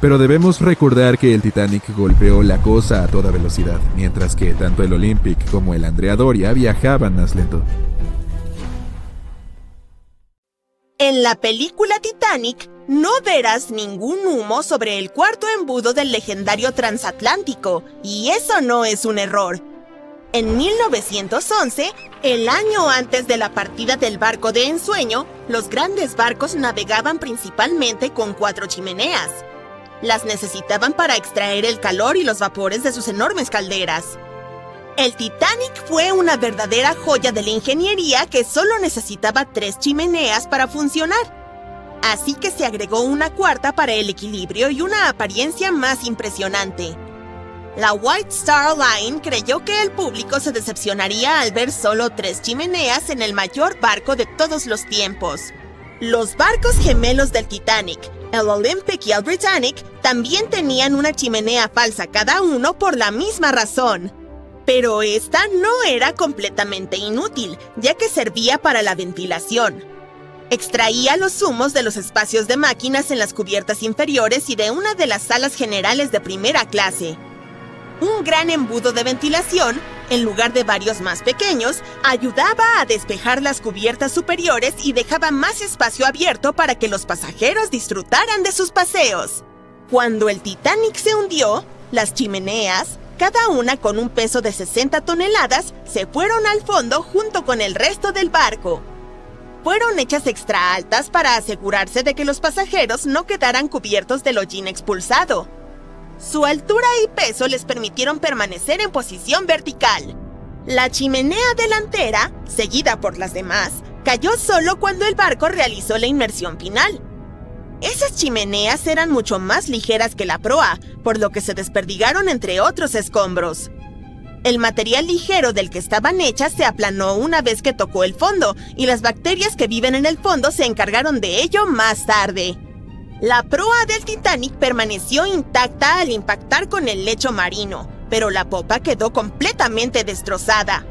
Pero debemos recordar que el Titanic golpeó la costa a toda velocidad, mientras que tanto el Olympic como el Andrea Doria viajaban más lento. En la película Titanic, no verás ningún humo sobre el cuarto embudo del legendario transatlántico, y eso no es un error. En 1911, el año antes de la partida del barco de ensueño, los grandes barcos navegaban principalmente con 4 chimeneas. Las necesitaban para extraer el calor y los vapores de sus enormes calderas. El Titanic fue una verdadera joya de la ingeniería que solo necesitaba 3 chimeneas para funcionar. Así que se agregó una cuarta para el equilibrio y una apariencia más impresionante. La White Star Line creyó que el público se decepcionaría al ver solo 3 chimeneas en el mayor barco de todos los tiempos. Los barcos gemelos del Titanic, el Olympic y el Britannic, también tenían una chimenea falsa cada uno por la misma razón. Pero esta no era completamente inútil, ya que servía para la ventilación. Extraía los humos de los espacios de máquinas en las cubiertas inferiores y de una de las salas generales de primera clase. Un gran embudo de ventilación, en lugar de varios más pequeños, ayudaba a despejar las cubiertas superiores y dejaba más espacio abierto para que los pasajeros disfrutaran de sus paseos. Cuando el Titanic se hundió, las chimeneas, cada una con un peso de 60 toneladas, se fueron al fondo junto con el resto del barco. Fueron hechas extra altas para asegurarse de que los pasajeros no quedaran cubiertos del hollín expulsado. Su altura y peso les permitieron permanecer en posición vertical. La chimenea delantera, seguida por las demás, cayó solo cuando el barco realizó la inmersión final. Esas chimeneas eran mucho más ligeras que la proa, por lo que se desperdigaron entre otros escombros. El material ligero del que estaban hechas se aplanó una vez que tocó el fondo, y las bacterias que viven en el fondo se encargaron de ello más tarde. La proa del Titanic permaneció intacta al impactar con el lecho marino, pero la popa quedó completamente destrozada.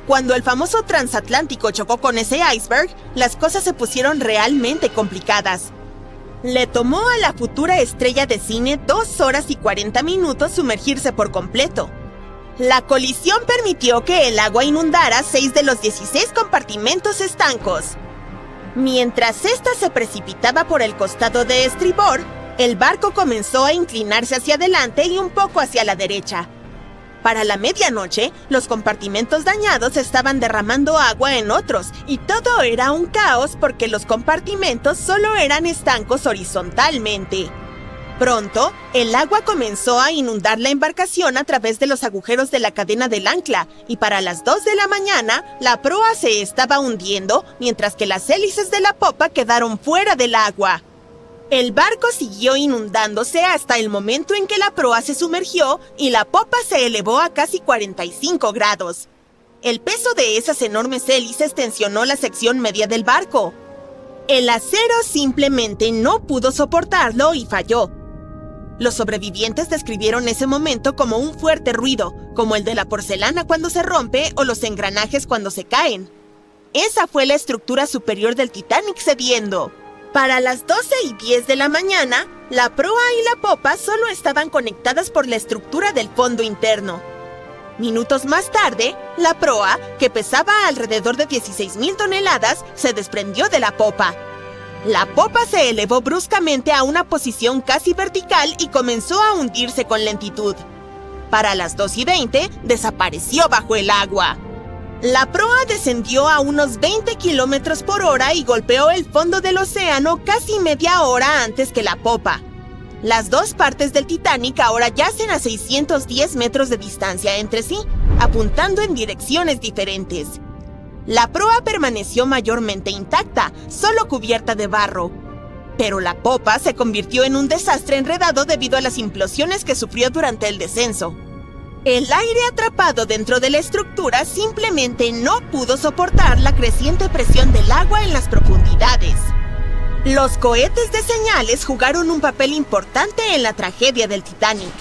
Cuando el famoso transatlántico chocó con ese iceberg, las cosas se pusieron realmente complicadas. Le tomó a la futura estrella de cine 2 horas y 40 minutos sumergirse por completo. La colisión permitió que el agua inundara 6 de los 16 compartimentos estancos. Mientras ésta se precipitaba por el costado de estribor, el barco comenzó a inclinarse hacia adelante y un poco hacia la derecha. Para la medianoche, los compartimentos dañados estaban derramando agua en otros, y todo era un caos porque los compartimentos solo eran estancos horizontalmente. Pronto, el agua comenzó a inundar la embarcación a través de los agujeros de la cadena del ancla, y para las 2 de la mañana, la proa se estaba hundiendo, mientras que las hélices de la popa quedaron fuera del agua. El barco siguió inundándose hasta el momento en que la proa se sumergió y la popa se elevó a casi 45 grados. El peso de esas enormes hélices tensionó la sección media del barco. El acero simplemente no pudo soportarlo y falló. Los sobrevivientes describieron ese momento como un fuerte ruido, como el de la porcelana cuando se rompe o los engranajes cuando se caen. Esa fue la estructura superior del Titanic cediendo. Para las 12:10 de la mañana, la proa y la popa solo estaban conectadas por la estructura del fondo interno. Minutos más tarde, la proa, que pesaba alrededor de 16,000 toneladas, se desprendió de la popa. La popa se elevó bruscamente a una posición casi vertical y comenzó a hundirse con lentitud. Para las 2:20, desapareció bajo el agua. La proa descendió a unos 20 kilómetros por hora y golpeó el fondo del océano casi media hora antes que la popa. Las dos partes del Titanic ahora yacen a 610 metros de distancia entre sí, apuntando en direcciones diferentes. La proa permaneció mayormente intacta, solo cubierta de barro. Pero la popa se convirtió en un desastre enredado debido a las implosiones que sufrió durante el descenso. El aire atrapado dentro de la estructura simplemente no pudo soportar la creciente presión del agua en las profundidades. Los cohetes de señales jugaron un papel importante en la tragedia del Titanic.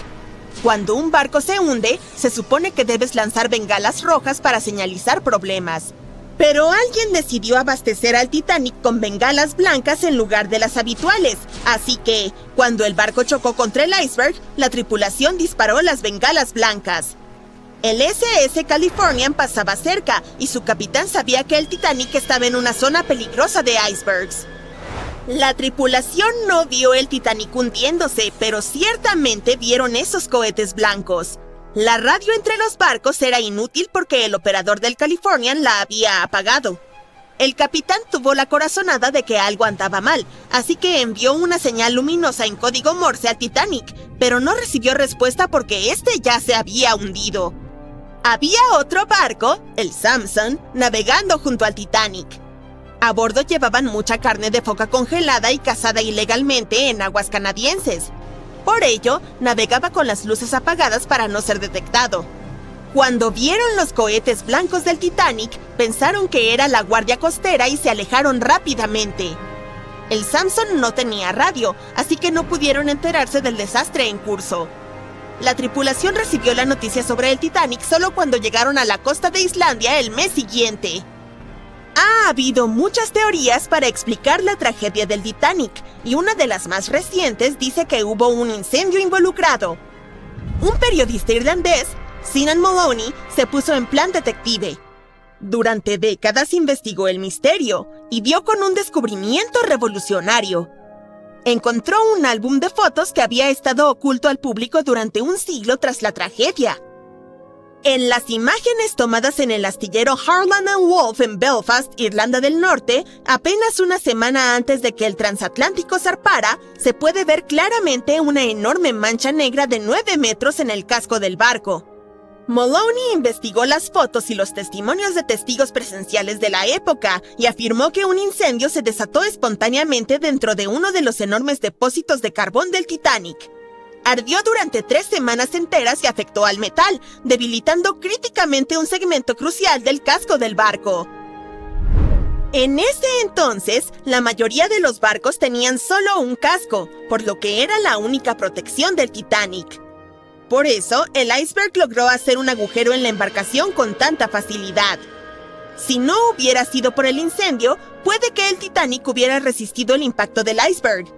Cuando un barco se hunde, se supone que debes lanzar bengalas rojas para señalizar problemas. Pero alguien decidió abastecer al Titanic con bengalas blancas en lugar de las habituales, así que, cuando el barco chocó contra el iceberg, la tripulación disparó las bengalas blancas. El SS Californian pasaba cerca, y su capitán sabía que el Titanic estaba en una zona peligrosa de icebergs. La tripulación no vio el Titanic hundiéndose, pero ciertamente vieron esos cohetes blancos. La radio entre los barcos era inútil porque el operador del Californian la había apagado. El capitán tuvo la corazonada de que algo andaba mal, así que envió una señal luminosa en código Morse al Titanic, pero no recibió respuesta porque este ya se había hundido. Había otro barco, el Samson, navegando junto al Titanic. A bordo llevaban mucha carne de foca congelada y cazada ilegalmente en aguas canadienses. Por ello, navegaba con las luces apagadas para no ser detectado. Cuando vieron los cohetes blancos del Titanic, pensaron que era la guardia costera y se alejaron rápidamente. El Samson no tenía radio, así que no pudieron enterarse del desastre en curso. La tripulación recibió la noticia sobre el Titanic solo cuando llegaron a la costa de Islandia el mes siguiente. Ha habido muchas teorías para explicar la tragedia del Titanic, y una de las más recientes dice que hubo un incendio involucrado. Un periodista irlandés, Sinan Moloney, se puso en plan detective. Durante décadas investigó el misterio y dio con un descubrimiento revolucionario. Encontró un álbum de fotos que había estado oculto al público durante un siglo tras la tragedia. En las imágenes tomadas en el astillero Harland & Wolff en Belfast, Irlanda del Norte, apenas una semana antes de que el transatlántico zarpara, se puede ver claramente una enorme mancha negra de 9 metros en el casco del barco. Moloney investigó las fotos y los testimonios de testigos presenciales de la época y afirmó que un incendio se desató espontáneamente dentro de uno de los enormes depósitos de carbón del Titanic. Ardió durante 3 semanas enteras y afectó al metal, debilitando críticamente un segmento crucial del casco del barco. En ese entonces, la mayoría de los barcos tenían solo un casco, por lo que era la única protección del Titanic. Por eso, el iceberg logró hacer un agujero en la embarcación con tanta facilidad. Si no hubiera sido por el incendio, puede que el Titanic hubiera resistido el impacto del iceberg.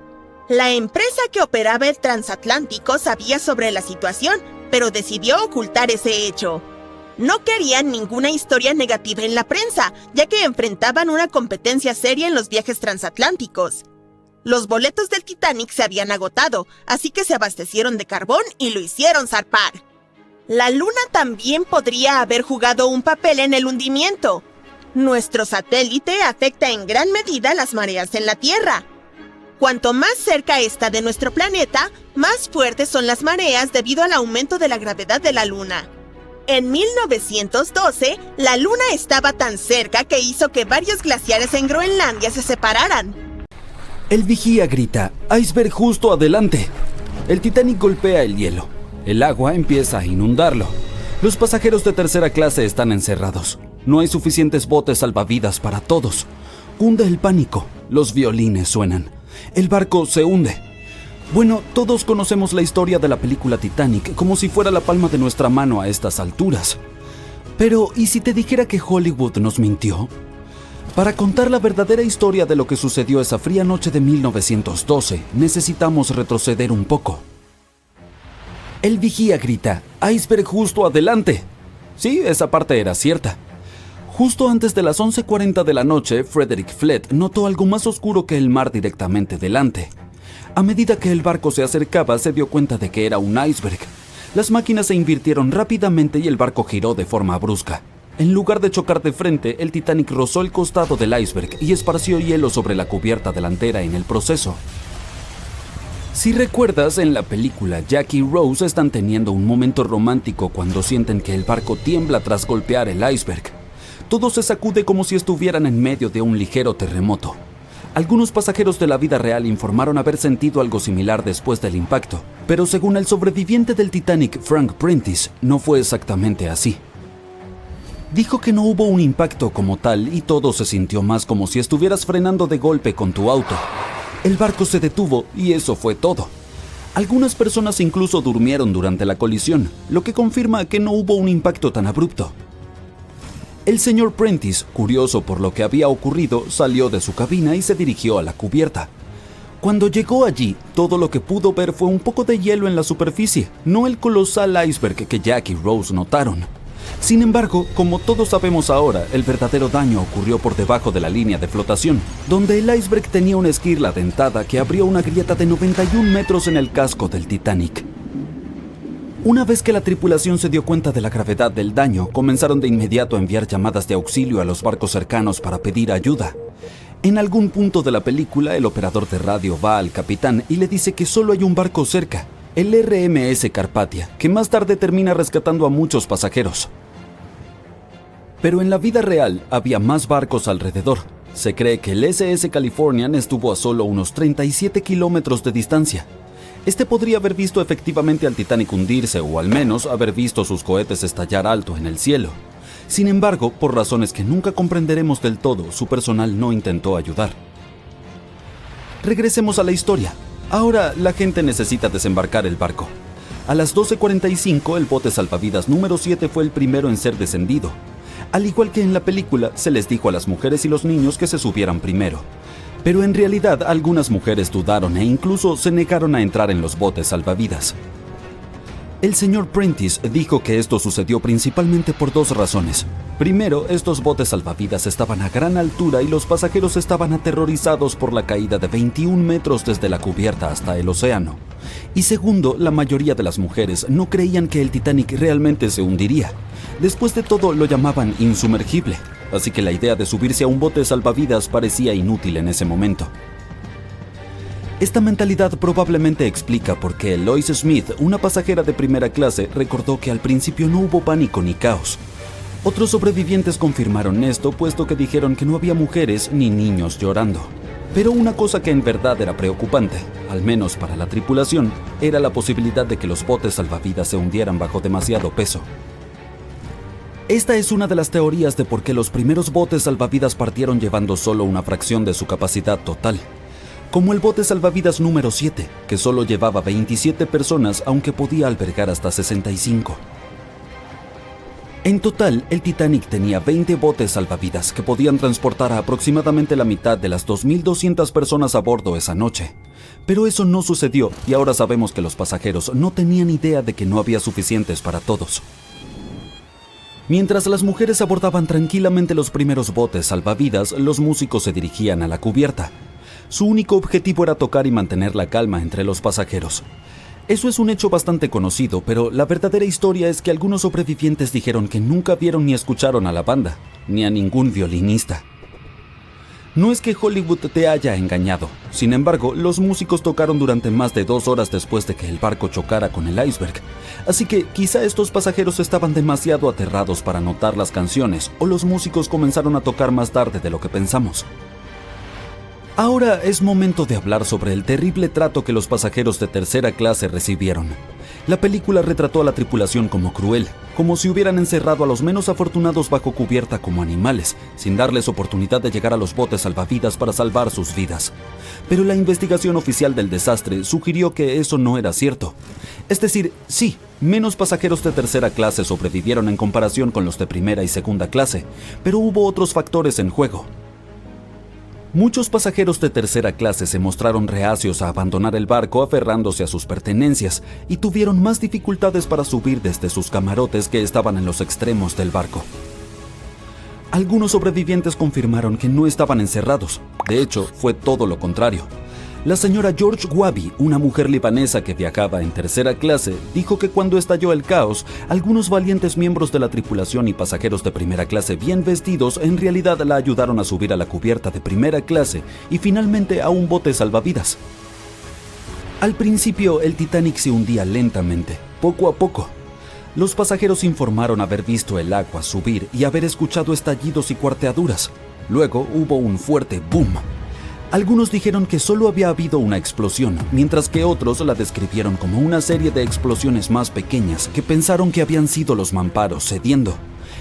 La empresa que operaba el transatlántico sabía sobre la situación, pero decidió ocultar ese hecho. No querían ninguna historia negativa en la prensa, ya que enfrentaban una competencia seria en los viajes transatlánticos. Los boletos del Titanic se habían agotado, así que se abastecieron de carbón y lo hicieron zarpar. La Luna también podría haber jugado un papel en el hundimiento. Nuestro satélite afecta en gran medida las mareas en la Tierra. Cuanto más cerca está de nuestro planeta, más fuertes son las mareas debido al aumento de la gravedad de la Luna. En 1912, la Luna estaba tan cerca que hizo que varios glaciares en Groenlandia se separaran. El vigía grita, «¡Iceberg justo adelante!». El Titanic golpea el hielo. El agua empieza a inundarlo. Los pasajeros de tercera clase están encerrados. No hay suficientes botes salvavidas para todos. Cunde el pánico. Los violines suenan. El barco se hunde. Bueno, todos conocemos la historia de la película Titanic como si fuera la palma de nuestra mano a estas alturas. Pero, ¿y si te dijera que Hollywood nos mintió? Para contar la verdadera historia de lo que sucedió esa fría noche de 1912, necesitamos retroceder un poco. El vigía grita, «¡Iceberg justo adelante!». Sí, esa parte era cierta. Justo antes de las 11:40 de la noche, Frederick Flett notó algo más oscuro que el mar directamente delante. A medida que el barco se acercaba, se dio cuenta de que era un iceberg. Las máquinas se invirtieron rápidamente y el barco giró de forma brusca. En lugar de chocar de frente, el Titanic rozó el costado del iceberg y esparció hielo sobre la cubierta delantera en el proceso. Si recuerdas, en la película, Jack y Rose están teniendo un momento romántico cuando sienten que el barco tiembla tras golpear el iceberg. Todo se sacude como si estuvieran en medio de un ligero terremoto. Algunos pasajeros de la vida real informaron haber sentido algo similar después del impacto, pero según el sobreviviente del Titanic, Frank Prentice, no fue exactamente así. Dijo que no hubo un impacto como tal y todo se sintió más como si estuvieras frenando de golpe con tu auto. El barco se detuvo y eso fue todo. Algunas personas incluso durmieron durante la colisión, lo que confirma que no hubo un impacto tan abrupto. El señor Prentice, curioso por lo que había ocurrido, salió de su cabina y se dirigió a la cubierta. Cuando llegó allí, todo lo que pudo ver fue un poco de hielo en la superficie, no el colosal iceberg que Jack y Rose notaron. Sin embargo, como todos sabemos ahora, el verdadero daño ocurrió por debajo de la línea de flotación, donde el iceberg tenía una esquirla dentada que abrió una grieta de 91 metros en el casco del Titanic. Una vez que la tripulación se dio cuenta de la gravedad del daño, comenzaron de inmediato a enviar llamadas de auxilio a los barcos cercanos para pedir ayuda. En algún punto de la película, el operador de radio va al capitán y le dice que solo hay un barco cerca, el RMS Carpathia, que más tarde termina rescatando a muchos pasajeros. Pero en la vida real había más barcos alrededor. Se cree que el SS Californian estuvo a solo unos 37 kilómetros de distancia. Este podría haber visto efectivamente al Titanic hundirse o al menos haber visto sus cohetes estallar alto en el cielo. Sin embargo, por razones que nunca comprenderemos del todo, su personal no intentó ayudar. Regresemos a la historia. Ahora la gente necesita desembarcar el barco. A las 12:45 el bote salvavidas número 7 fue el primero en ser descendido. Al igual que en la película, se les dijo a las mujeres y los niños que se subieran primero. Pero en realidad algunas mujeres dudaron e incluso se negaron a entrar en los botes salvavidas. El señor Prentice dijo que esto sucedió principalmente por 2 razones. Primero, estos botes salvavidas estaban a gran altura y los pasajeros estaban aterrorizados por la caída de 21 metros desde la cubierta hasta el océano. Y segundo, la mayoría de las mujeres no creían que el Titanic realmente se hundiría. Después de todo, lo llamaban insumergible, así que la idea de subirse a un bote salvavidas parecía inútil en ese momento. Esta mentalidad probablemente explica por qué Lois Smith, una pasajera de primera clase, recordó que al principio no hubo pánico ni caos. Otros sobrevivientes confirmaron esto, puesto que dijeron que no había mujeres ni niños llorando. Pero una cosa que en verdad era preocupante, al menos para la tripulación, era la posibilidad de que los botes salvavidas se hundieran bajo demasiado peso. Esta es una de las teorías de por qué los primeros botes salvavidas partieron llevando solo una fracción de su capacidad total. Como el bote salvavidas número 7, que solo llevaba 27 personas aunque podía albergar hasta 65. En total, el Titanic tenía 20 botes salvavidas que podían transportar a aproximadamente la mitad de las 2.200 personas a bordo esa noche. Pero eso no sucedió y ahora sabemos que los pasajeros no tenían idea de que no había suficientes para todos. Mientras las mujeres abordaban tranquilamente los primeros botes salvavidas, los músicos se dirigían a la cubierta. Su único objetivo era tocar y mantener la calma entre los pasajeros. Eso es un hecho bastante conocido, pero la verdadera historia es que algunos sobrevivientes dijeron que nunca vieron ni escucharon a la banda, ni a ningún violinista. No es que Hollywood te haya engañado, sin embargo, los músicos tocaron durante más de 2 horas después de que el barco chocara con el iceberg, así que quizá estos pasajeros estaban demasiado aterrados para notar las canciones, o los músicos comenzaron a tocar más tarde de lo que pensamos. Ahora es momento de hablar sobre el terrible trato que los pasajeros de tercera clase recibieron. La película retrató a la tripulación como cruel, como si hubieran encerrado a los menos afortunados bajo cubierta como animales, sin darles oportunidad de llegar a los botes salvavidas para salvar sus vidas. Pero la investigación oficial del desastre sugirió que eso no era cierto. Es decir, sí, menos pasajeros de tercera clase sobrevivieron en comparación con los de primera y segunda clase, pero hubo otros factores en juego. Muchos pasajeros de tercera clase se mostraron reacios a abandonar el barco aferrándose a sus pertenencias y tuvieron más dificultades para subir desde sus camarotes que estaban en los extremos del barco. Algunos sobrevivientes confirmaron que no estaban encerrados. De hecho, fue todo lo contrario. La señora George Wabi, una mujer libanesa que viajaba en tercera clase, dijo que cuando estalló el caos, algunos valientes miembros de la tripulación y pasajeros de primera clase bien vestidos en realidad la ayudaron a subir a la cubierta de primera clase y finalmente a un bote salvavidas. Al principio, el Titanic se hundía lentamente, poco a poco. Los pasajeros informaron haber visto el agua subir y haber escuchado estallidos y cuarteaduras. Luego hubo un fuerte boom. Algunos dijeron que solo había habido una explosión, mientras que otros la describieron como una serie de explosiones más pequeñas que pensaron que habían sido los mamparos cediendo.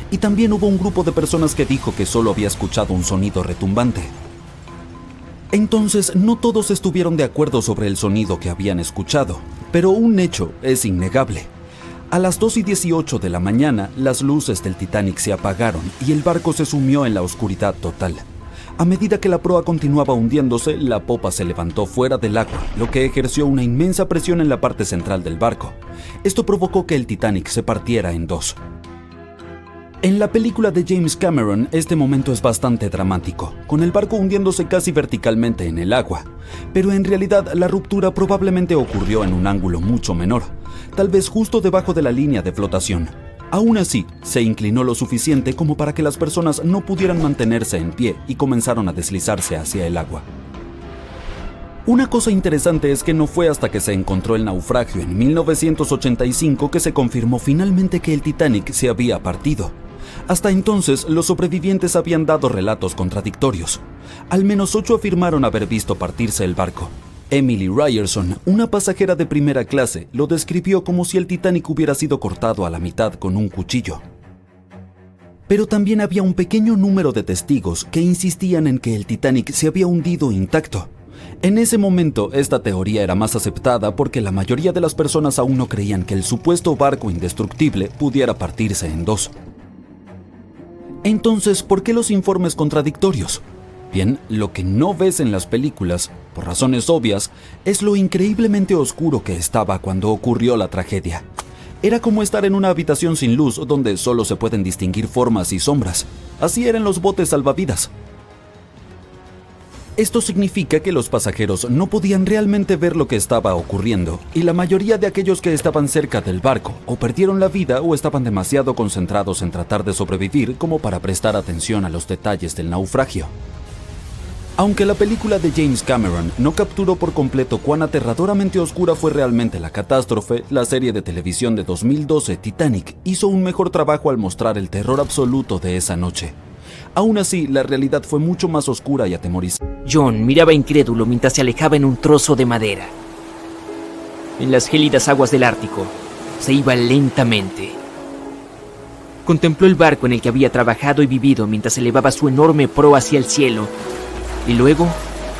Y también hubo un grupo de personas que dijo que solo había escuchado un sonido retumbante. Entonces, no todos estuvieron de acuerdo sobre el sonido que habían escuchado, pero un hecho es innegable. A las 2:18 de la mañana, las luces del Titanic se apagaron y el barco se sumió en la oscuridad total. A medida que la proa continuaba hundiéndose, la popa se levantó fuera del agua, lo que ejerció una inmensa presión en la parte central del barco. Esto provocó que el Titanic se partiera en dos. En la película de James Cameron, este momento es bastante dramático, con el barco hundiéndose casi verticalmente en el agua. Pero en realidad, la ruptura probablemente ocurrió en un ángulo mucho menor, tal vez justo debajo de la línea de flotación. Aún así, se inclinó lo suficiente como para que las personas no pudieran mantenerse en pie y comenzaron a deslizarse hacia el agua. Una cosa interesante es que no fue hasta que se encontró el naufragio en 1985 que se confirmó finalmente que el Titanic se había partido. Hasta entonces, los sobrevivientes habían dado relatos contradictorios. Al menos 8 afirmaron haber visto partirse el barco. Emily Ryerson, una pasajera de primera clase, lo describió como si el Titanic hubiera sido cortado a la mitad con un cuchillo. Pero también había un pequeño número de testigos que insistían en que el Titanic se había hundido intacto. En ese momento, esta teoría era más aceptada porque la mayoría de las personas aún no creían que el supuesto barco indestructible pudiera partirse en dos. Entonces, ¿por qué los informes contradictorios? Bien, lo que no ves en las películas, por razones obvias, es lo increíblemente oscuro que estaba cuando ocurrió la tragedia. Era como estar en una habitación sin luz donde solo se pueden distinguir formas y sombras. Así eran los botes salvavidas. Esto significa que los pasajeros no podían realmente ver lo que estaba ocurriendo, y la mayoría de aquellos que estaban cerca del barco o perdieron la vida o estaban demasiado concentrados en tratar de sobrevivir como para prestar atención a los detalles del naufragio. Aunque la película de James Cameron no capturó por completo cuán aterradoramente oscura fue realmente la catástrofe, la serie de televisión de 2012 Titanic hizo un mejor trabajo al mostrar el terror absoluto de esa noche. Aún así, la realidad fue mucho más oscura y atemorizante. John miraba incrédulo mientras se alejaba en un trozo de madera. En las gélidas aguas del Ártico, se iba lentamente. Contempló el barco en el que había trabajado y vivido mientras elevaba su enorme proa hacia el cielo, y luego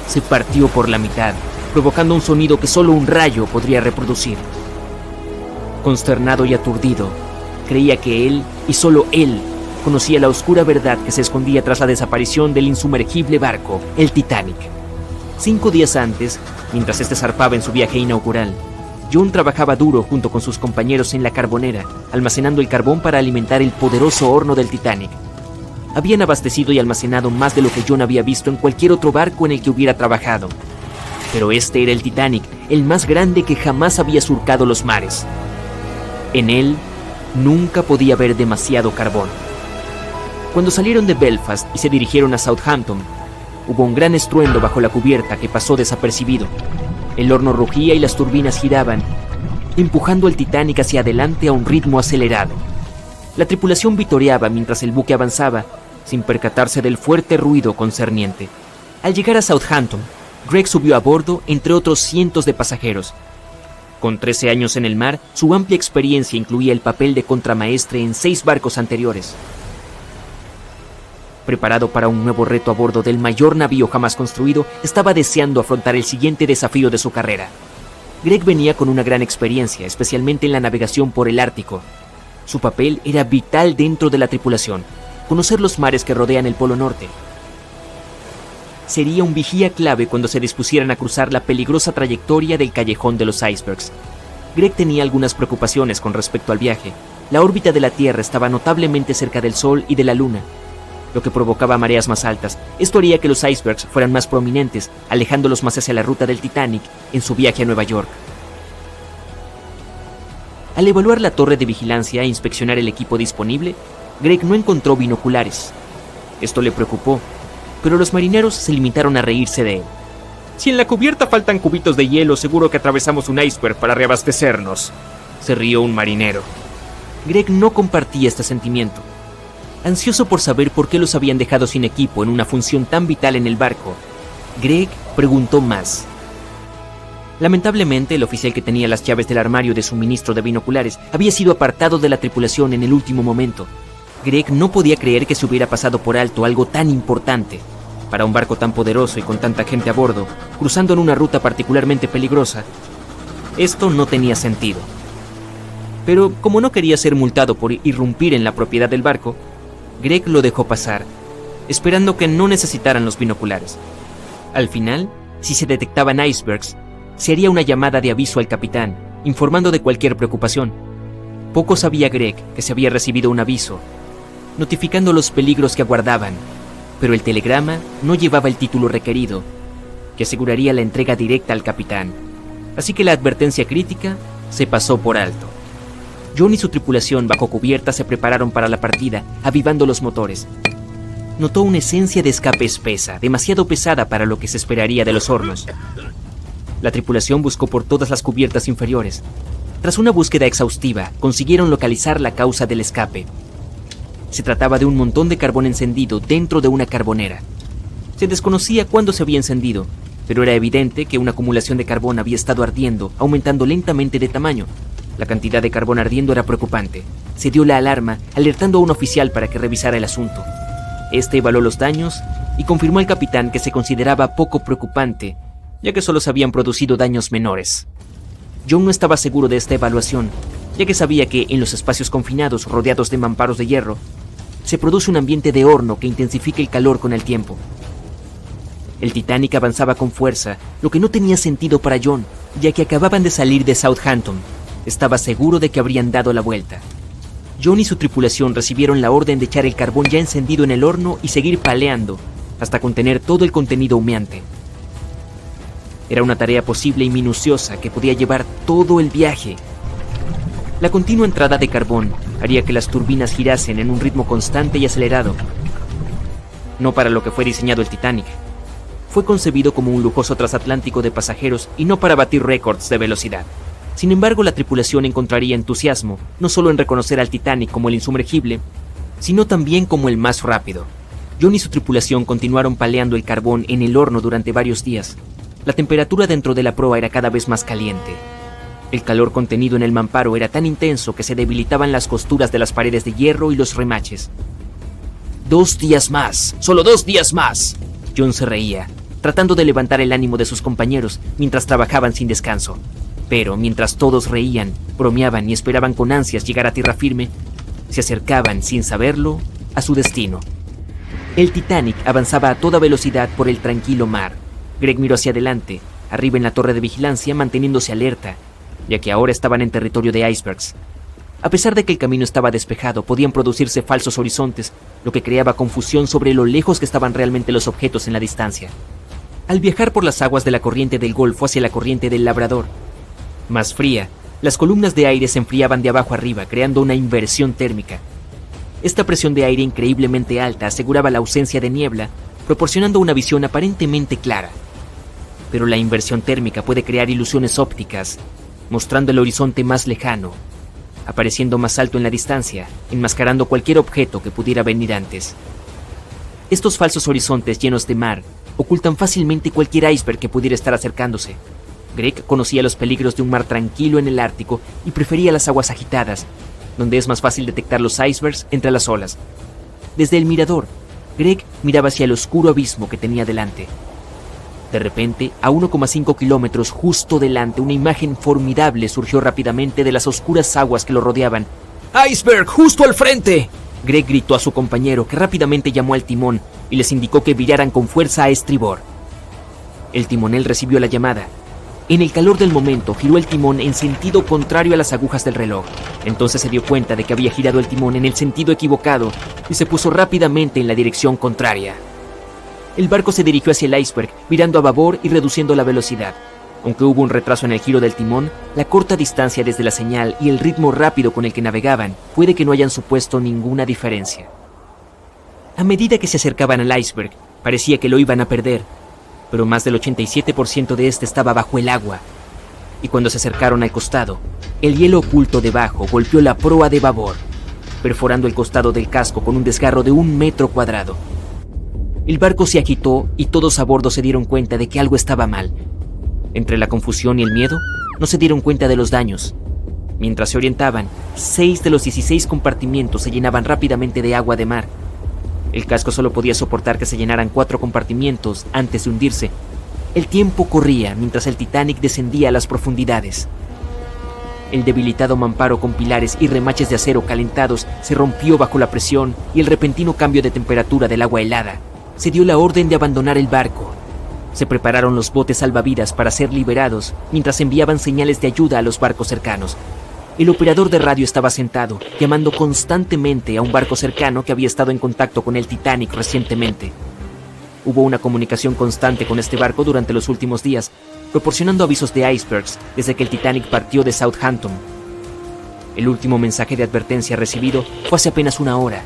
se partió por la mitad, provocando un sonido que solo un rayo podría reproducir. Consternado y aturdido, creía que él, y solo él, conocía la oscura verdad que se escondía tras la desaparición del insumergible barco, el Titanic. 5 días antes, mientras este zarpaba en su viaje inaugural, John trabajaba duro junto con sus compañeros en la carbonera, almacenando el carbón para alimentar el poderoso horno del Titanic. Habían abastecido y almacenado más de lo que John había visto en cualquier otro barco en el que hubiera trabajado. Pero este era el Titanic, el más grande que jamás había surcado los mares. En él, nunca podía haber demasiado carbón. Cuando salieron de Belfast y se dirigieron a Southampton, hubo un gran estruendo bajo la cubierta que pasó desapercibido. El horno rugía y las turbinas giraban, empujando el Titanic hacia adelante a un ritmo acelerado. La tripulación vitoreaba mientras el buque avanzaba, sin percatarse del fuerte ruido concerniente. Al llegar a Southampton, Greg subió a bordo entre otros cientos de pasajeros. Con 13 años en el mar, su amplia experiencia incluía el papel de contramaestre en 6 barcos anteriores. Preparado para un nuevo reto a bordo del mayor navío jamás construido, estaba deseando afrontar el siguiente desafío de su carrera. Greg venía con una gran experiencia, especialmente en la navegación por el Ártico. Su papel era vital dentro de la tripulación, conocer los mares que rodean el Polo Norte. Sería un vigía clave cuando se dispusieran a cruzar la peligrosa trayectoria del Callejón de los Icebergs. Greg tenía algunas preocupaciones con respecto al viaje. La órbita de la Tierra estaba notablemente cerca del Sol y de la Luna, lo que provocaba mareas más altas. Esto haría que los icebergs fueran más prominentes, alejándolos más hacia la ruta del Titanic en su viaje a Nueva York. Al evaluar la torre de vigilancia e inspeccionar el equipo disponible, Greg no encontró binoculares. Esto le preocupó, pero los marineros se limitaron a reírse de él. «Si en la cubierta faltan cubitos de hielo, seguro que atravesamos un iceberg para reabastecernos», se rió un marinero. Greg no compartía este sentimiento. Ansioso por saber por qué los habían dejado sin equipo en una función tan vital en el barco, Greg preguntó más. Lamentablemente, el oficial que tenía las llaves del armario de suministro de binoculares había sido apartado de la tripulación en el último momento. Greg no podía creer que se hubiera pasado por alto algo tan importante. Para un barco tan poderoso y con tanta gente a bordo, cruzando en una ruta particularmente peligrosa, esto no tenía sentido. Pero como no quería ser multado por irrumpir en la propiedad del barco, Greg lo dejó pasar, esperando que no necesitaran los binoculares. Al final, si se detectaban icebergs, se haría una llamada de aviso al capitán, informando de cualquier preocupación. Poco sabía Greg que se había recibido un aviso, notificando los peligros que aguardaban, pero el telegrama no llevaba el título requerido, que aseguraría la entrega directa al capitán. Así que la advertencia crítica se pasó por alto. John y su tripulación bajo cubierta se prepararon para la partida, avivando los motores. Notó una esencia de escape espesa, demasiado pesada para lo que se esperaría de los hornos. La tripulación buscó por todas las cubiertas inferiores. Tras una búsqueda exhaustiva, consiguieron localizar la causa del escape. Se trataba de un montón de carbón encendido dentro de una carbonera. Se desconocía cuándo se había encendido, pero era evidente que una acumulación de carbón había estado ardiendo, aumentando lentamente de tamaño. La cantidad de carbón ardiendo era preocupante. Se dio la alarma, alertando a un oficial para que revisara el asunto. Este evaluó los daños y confirmó al capitán que se consideraba poco preocupante, ya que solo se habían producido daños menores. John no estaba seguro de esta evaluación, ya que sabía que en los espacios confinados rodeados de mamparos de hierro, se produce un ambiente de horno que intensifica el calor con el tiempo. El Titanic avanzaba con fuerza, lo que no tenía sentido para John, ya que acababan de salir de Southampton. Estaba seguro de que habrían dado la vuelta. John y su tripulación recibieron la orden de echar el carbón ya encendido en el horno y seguir paleando, hasta contener todo el contenido humeante. Era una tarea posible y minuciosa que podía llevar todo el viaje. La continua entrada de carbón haría que las turbinas girasen en un ritmo constante y acelerado. No para lo que fue diseñado el Titanic. Fue concebido como un lujoso transatlántico de pasajeros y no para batir récords de velocidad. Sin embargo, la tripulación encontraría entusiasmo no solo en reconocer al Titanic como el insumergible, sino también como el más rápido. John y su tripulación continuaron paleando el carbón en el horno durante varios días. La temperatura dentro de la proa era cada vez más caliente. El calor contenido en el mamparo era tan intenso que se debilitaban las costuras de las paredes de hierro y los remaches. 2 días más, solo 2 días más. John se reía, tratando de levantar el ánimo de sus compañeros mientras trabajaban sin descanso. Pero mientras todos reían, bromeaban y esperaban con ansias llegar a tierra firme, se acercaban, sin saberlo, a su destino. El Titanic avanzaba a toda velocidad por el tranquilo mar. Greg miró hacia adelante, arriba en la torre de vigilancia, manteniéndose alerta, ya que ahora estaban en territorio de icebergs. A pesar de que el camino estaba despejado, podían producirse falsos horizontes, lo que creaba confusión sobre lo lejos que estaban realmente los objetos en la distancia. Al viajar por las aguas de la corriente del Golfo hacia la corriente del Labrador, más fría, las columnas de aire se enfriaban de abajo arriba, creando una inversión térmica. Esta presión de aire increíblemente alta aseguraba la ausencia de niebla, proporcionando una visión aparentemente clara. Pero la inversión térmica puede crear ilusiones ópticas, mostrando el horizonte más lejano, apareciendo más alto en la distancia, enmascarando cualquier objeto que pudiera venir antes. Estos falsos horizontes llenos de mar ocultan fácilmente cualquier iceberg que pudiera estar acercándose. Greg conocía los peligros de un mar tranquilo en el Ártico y prefería las aguas agitadas, donde es más fácil detectar los icebergs entre las olas. Desde el mirador, Greg miraba hacia el oscuro abismo que tenía delante. De repente, a 1,5 kilómetros justo delante, una imagen formidable surgió rápidamente de las oscuras aguas que lo rodeaban. ¡Iceberg, justo al frente!, Greg gritó a su compañero, que rápidamente llamó al timón y les indicó que viraran con fuerza a estribor. El timonel recibió la llamada. En el calor del momento, giró el timón en sentido contrario a las agujas del reloj. Entonces se dio cuenta de que había girado el timón en el sentido equivocado y se puso rápidamente en la dirección contraria. El barco se dirigió hacia el iceberg, virando a babor y reduciendo la velocidad. Aunque hubo un retraso en el giro del timón, la corta distancia desde la señal y el ritmo rápido con el que navegaban puede que no hayan supuesto ninguna diferencia. A medida que se acercaban al iceberg, parecía que lo iban a perder, pero más del 87% de este estaba bajo el agua. Y cuando se acercaron al costado, el hielo oculto debajo golpeó la proa de babor, perforando el costado del casco con un desgarro de 1 metro cuadrado. El barco se agitó y todos a bordo se dieron cuenta de que algo estaba mal. Entre la confusión y el miedo, no se dieron cuenta de los daños. Mientras se orientaban, 6 de los 16 compartimientos se llenaban rápidamente de agua de mar. El casco solo podía soportar que se llenaran 4 compartimientos antes de hundirse. El tiempo corría mientras el Titanic descendía a las profundidades. El debilitado mamparo con pilares y remaches de acero calentados se rompió bajo la presión y el repentino cambio de temperatura del agua helada. Se dio la orden de abandonar el barco. Se prepararon los botes salvavidas para ser liberados mientras enviaban señales de ayuda a los barcos cercanos. El operador de radio estaba sentado, llamando constantemente a un barco cercano que había estado en contacto con el Titanic recientemente. Hubo una comunicación constante con este barco durante los últimos días, proporcionando avisos de icebergs desde que el Titanic partió de Southampton. El último mensaje de advertencia recibido fue hace apenas 1 hora.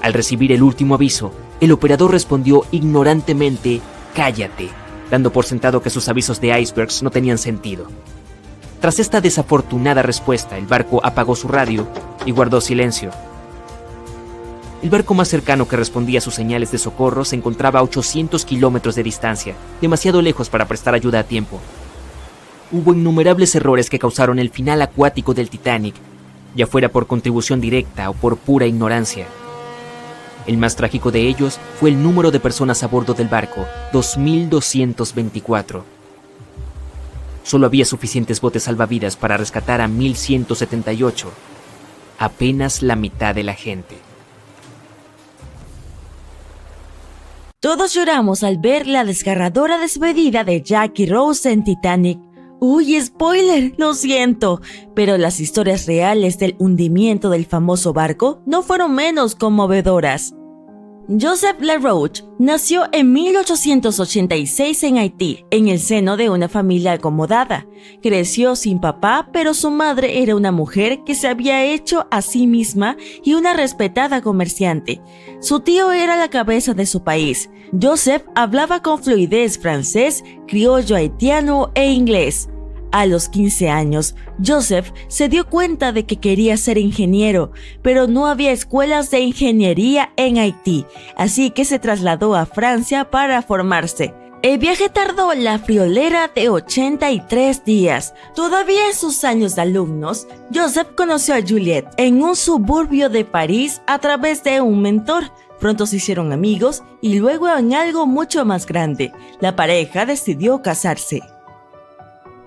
Al recibir el último aviso, el operador respondió ignorantemente: «Cállate», dando por sentado que sus avisos de icebergs no tenían sentido. Tras esta desafortunada respuesta, el barco apagó su radio y guardó silencio. El barco más cercano que respondía a sus señales de socorro se encontraba a 800 kilómetros de distancia, demasiado lejos para prestar ayuda a tiempo. Hubo innumerables errores que causaron el final acuático del Titanic, ya fuera por contribución directa o por pura ignorancia. El más trágico de ellos fue el número de personas a bordo del barco, 2.224. Solo había suficientes botes salvavidas para rescatar a 1.178, apenas la mitad de la gente. Todos lloramos al ver la desgarradora despedida de Jack y Rose en Titanic. ¡Uy, spoiler! Lo siento, pero las historias reales del hundimiento del famoso barco no fueron menos conmovedoras. Joseph LaRoche nació en 1886 en Haití, en el seno de una familia acomodada. Creció sin papá, pero su madre era una mujer que se había hecho a sí misma y una respetada comerciante. Su tío era la cabeza de su país. Joseph hablaba con fluidez francés, criollo haitiano e inglés. A los 15 años, Joseph se dio cuenta de que quería ser ingeniero, pero no había escuelas de ingeniería en Haití, así que se trasladó a Francia para formarse. El viaje tardó la friolera de 83 días. Todavía en sus años de alumnos, Joseph conoció a Juliette en un suburbio de París a través de un mentor. Pronto se hicieron amigos y luego en algo mucho más grande. La pareja decidió casarse.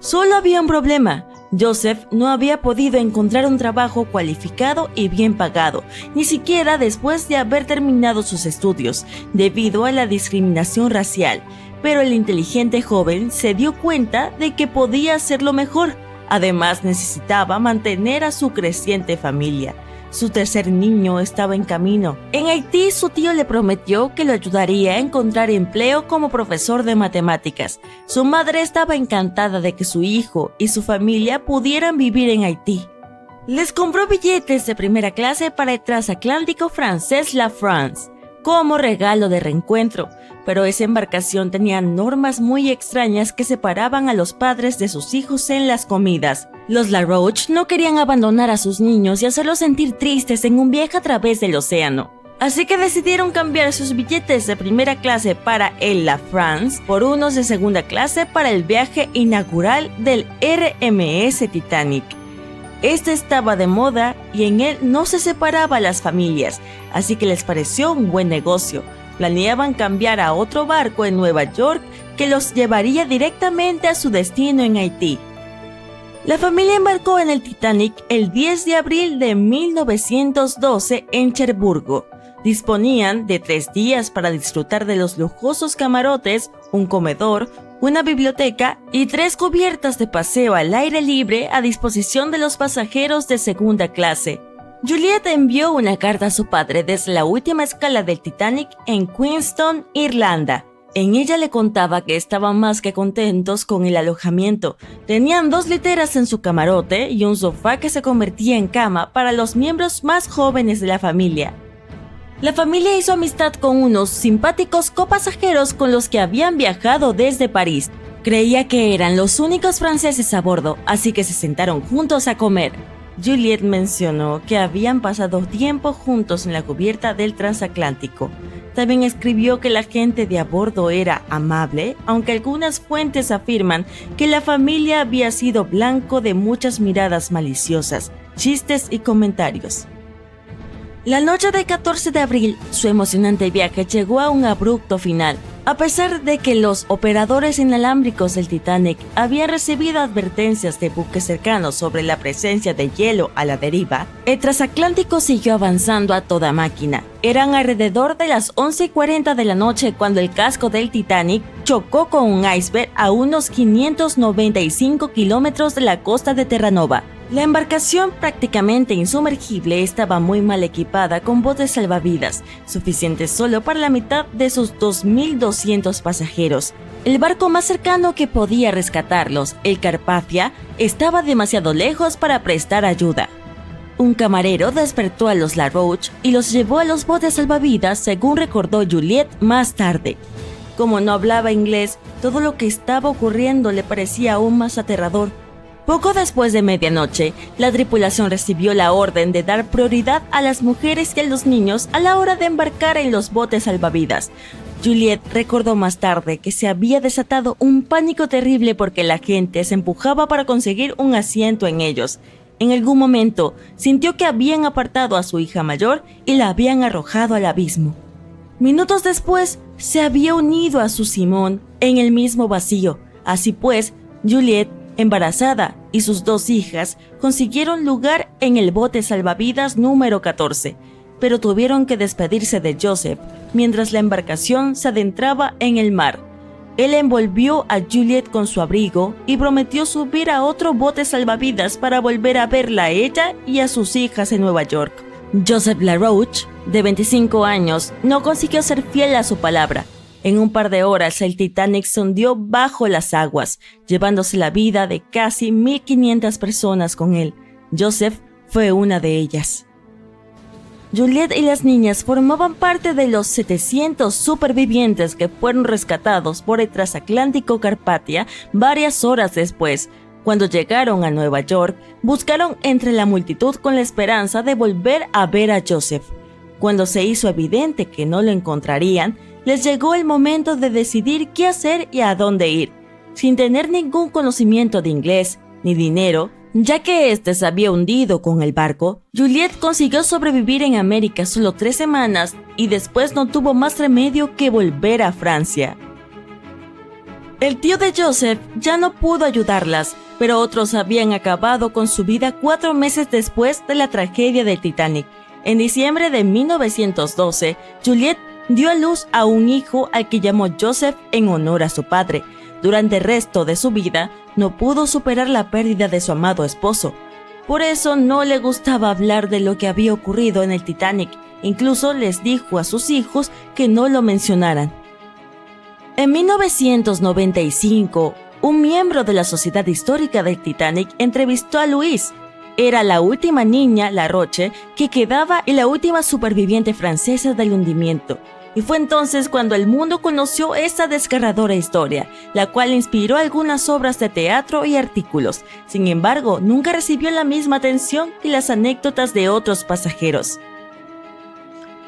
Solo había un problema. Joseph no había podido encontrar un trabajo cualificado y bien pagado, ni siquiera después de haber terminado sus estudios, debido a la discriminación racial. Pero el inteligente joven se dio cuenta de que podía hacerlo mejor. Además, necesitaba mantener a su creciente familia. Su tercer niño estaba en camino. En Haití, su tío le prometió que lo ayudaría a encontrar empleo como profesor de matemáticas. Su madre estaba encantada de que su hijo y su familia pudieran vivir en Haití. Les compró billetes de primera clase para el transatlántico francés La France, como regalo de reencuentro, pero esa embarcación tenía normas muy extrañas que separaban a los padres de sus hijos en las comidas. Los LaRoche no querían abandonar a sus niños y hacerlos sentir tristes en un viaje a través del océano. Así que decidieron cambiar sus billetes de primera clase para el La France por unos de segunda clase para el viaje inaugural del RMS Titanic. Este estaba de moda y en él no se separaba a las familias, así que les pareció un buen negocio. Planeaban cambiar a otro barco en Nueva York que los llevaría directamente a su destino en Haití. La familia embarcó en el Titanic el 10 de abril de 1912 en Cherburgo. Disponían de 3 días para disfrutar de los lujosos camarotes, un comedor, una biblioteca y 3 cubiertas de paseo al aire libre a disposición de los pasajeros de segunda clase. Juliette envió una carta a su padre desde la última escala del Titanic en Queenstown, Irlanda. En ella le contaba que estaban más que contentos con el alojamiento. Tenían 2 literas en su camarote y un sofá que se convertía en cama para los miembros más jóvenes de la familia. La familia hizo amistad con unos simpáticos copasajeros con los que habían viajado desde París. Creía que eran los únicos franceses a bordo, así que se sentaron juntos a comer. Juliette mencionó que habían pasado tiempo juntos en la cubierta del transatlántico. También escribió que la gente de a bordo era amable, aunque algunas fuentes afirman que la familia había sido blanco de muchas miradas maliciosas, chistes y comentarios. La noche del 14 de abril, su emocionante viaje llegó a un abrupto final. A pesar de que los operadores inalámbricos del Titanic habían recibido advertencias de buques cercanos sobre la presencia de hielo a la deriva, el transatlántico siguió avanzando a toda máquina. Eran alrededor de las 11:40 de la noche cuando el casco del Titanic chocó con un iceberg a unos 595 kilómetros de la costa de Terranova. La embarcación, prácticamente insumergible, estaba muy mal equipada con botes salvavidas, suficientes solo para la mitad de sus 2.200 pasajeros. El barco más cercano que podía rescatarlos, el Carpathia, estaba demasiado lejos para prestar ayuda. Un camarero despertó a los LaRoche y los llevó a los botes salvavidas, según recordó Juliette más tarde. Como no hablaba inglés, todo lo que estaba ocurriendo le parecía aún más aterrador. Poco después de medianoche, la tripulación recibió la orden de dar prioridad a las mujeres y a los niños a la hora de embarcar en los botes salvavidas. Juliette recordó más tarde que se había desatado un pánico terrible porque la gente se empujaba para conseguir un asiento en ellos. En algún momento, sintió que habían apartado a su hija mayor y la habían arrojado al abismo. Minutos después, se había unido a su Simón en el mismo vacío. Así pues, Juliette, embarazada, y sus 2 hijas consiguieron lugar en el bote salvavidas número 14, pero tuvieron que despedirse de Joseph mientras la embarcación se adentraba en el mar. Él envolvió a Juliette con su abrigo y prometió subir a otro bote salvavidas para volver a verla a ella y a sus hijas en Nueva York. Joseph LaRoche, de 25 años, no consiguió ser fiel a su palabra. En un par de horas, el Titanic se hundió bajo las aguas, llevándose la vida de casi 1.500 personas con él. Joseph fue una de ellas. Juliette y las niñas formaban parte de los 700 supervivientes que fueron rescatados por el transatlántico Carpathia varias horas después. Cuando llegaron a Nueva York, buscaron entre la multitud con la esperanza de volver a ver a Joseph. Cuando se hizo evidente que no lo encontrarían, les llegó el momento de decidir qué hacer y a dónde ir. Sin tener ningún conocimiento de inglés ni dinero, ya que este se había hundido con el barco, Juliette consiguió sobrevivir en América solo 3 semanas y después no tuvo más remedio que volver a Francia. El tío de Joseph ya no pudo ayudarlas, pero otros habían acabado con su vida 4 meses después de la tragedia del Titanic. En diciembre de 1912, Juliette dio a luz a un hijo al que llamó Joseph en honor a su padre. Durante el resto de su vida, no pudo superar la pérdida de su amado esposo. Por eso no le gustaba hablar de lo que había ocurrido en el Titanic. Incluso les dijo a sus hijos que no lo mencionaran. En 1995, un miembro de la Sociedad Histórica del Titanic entrevistó a Louise. Era la última niña, LaRoche, que quedaba y la última superviviente francesa del hundimiento. Y fue entonces cuando el mundo conoció esta desgarradora historia, la cual inspiró algunas obras de teatro y artículos. Sin embargo, nunca recibió la misma atención que las anécdotas de otros pasajeros.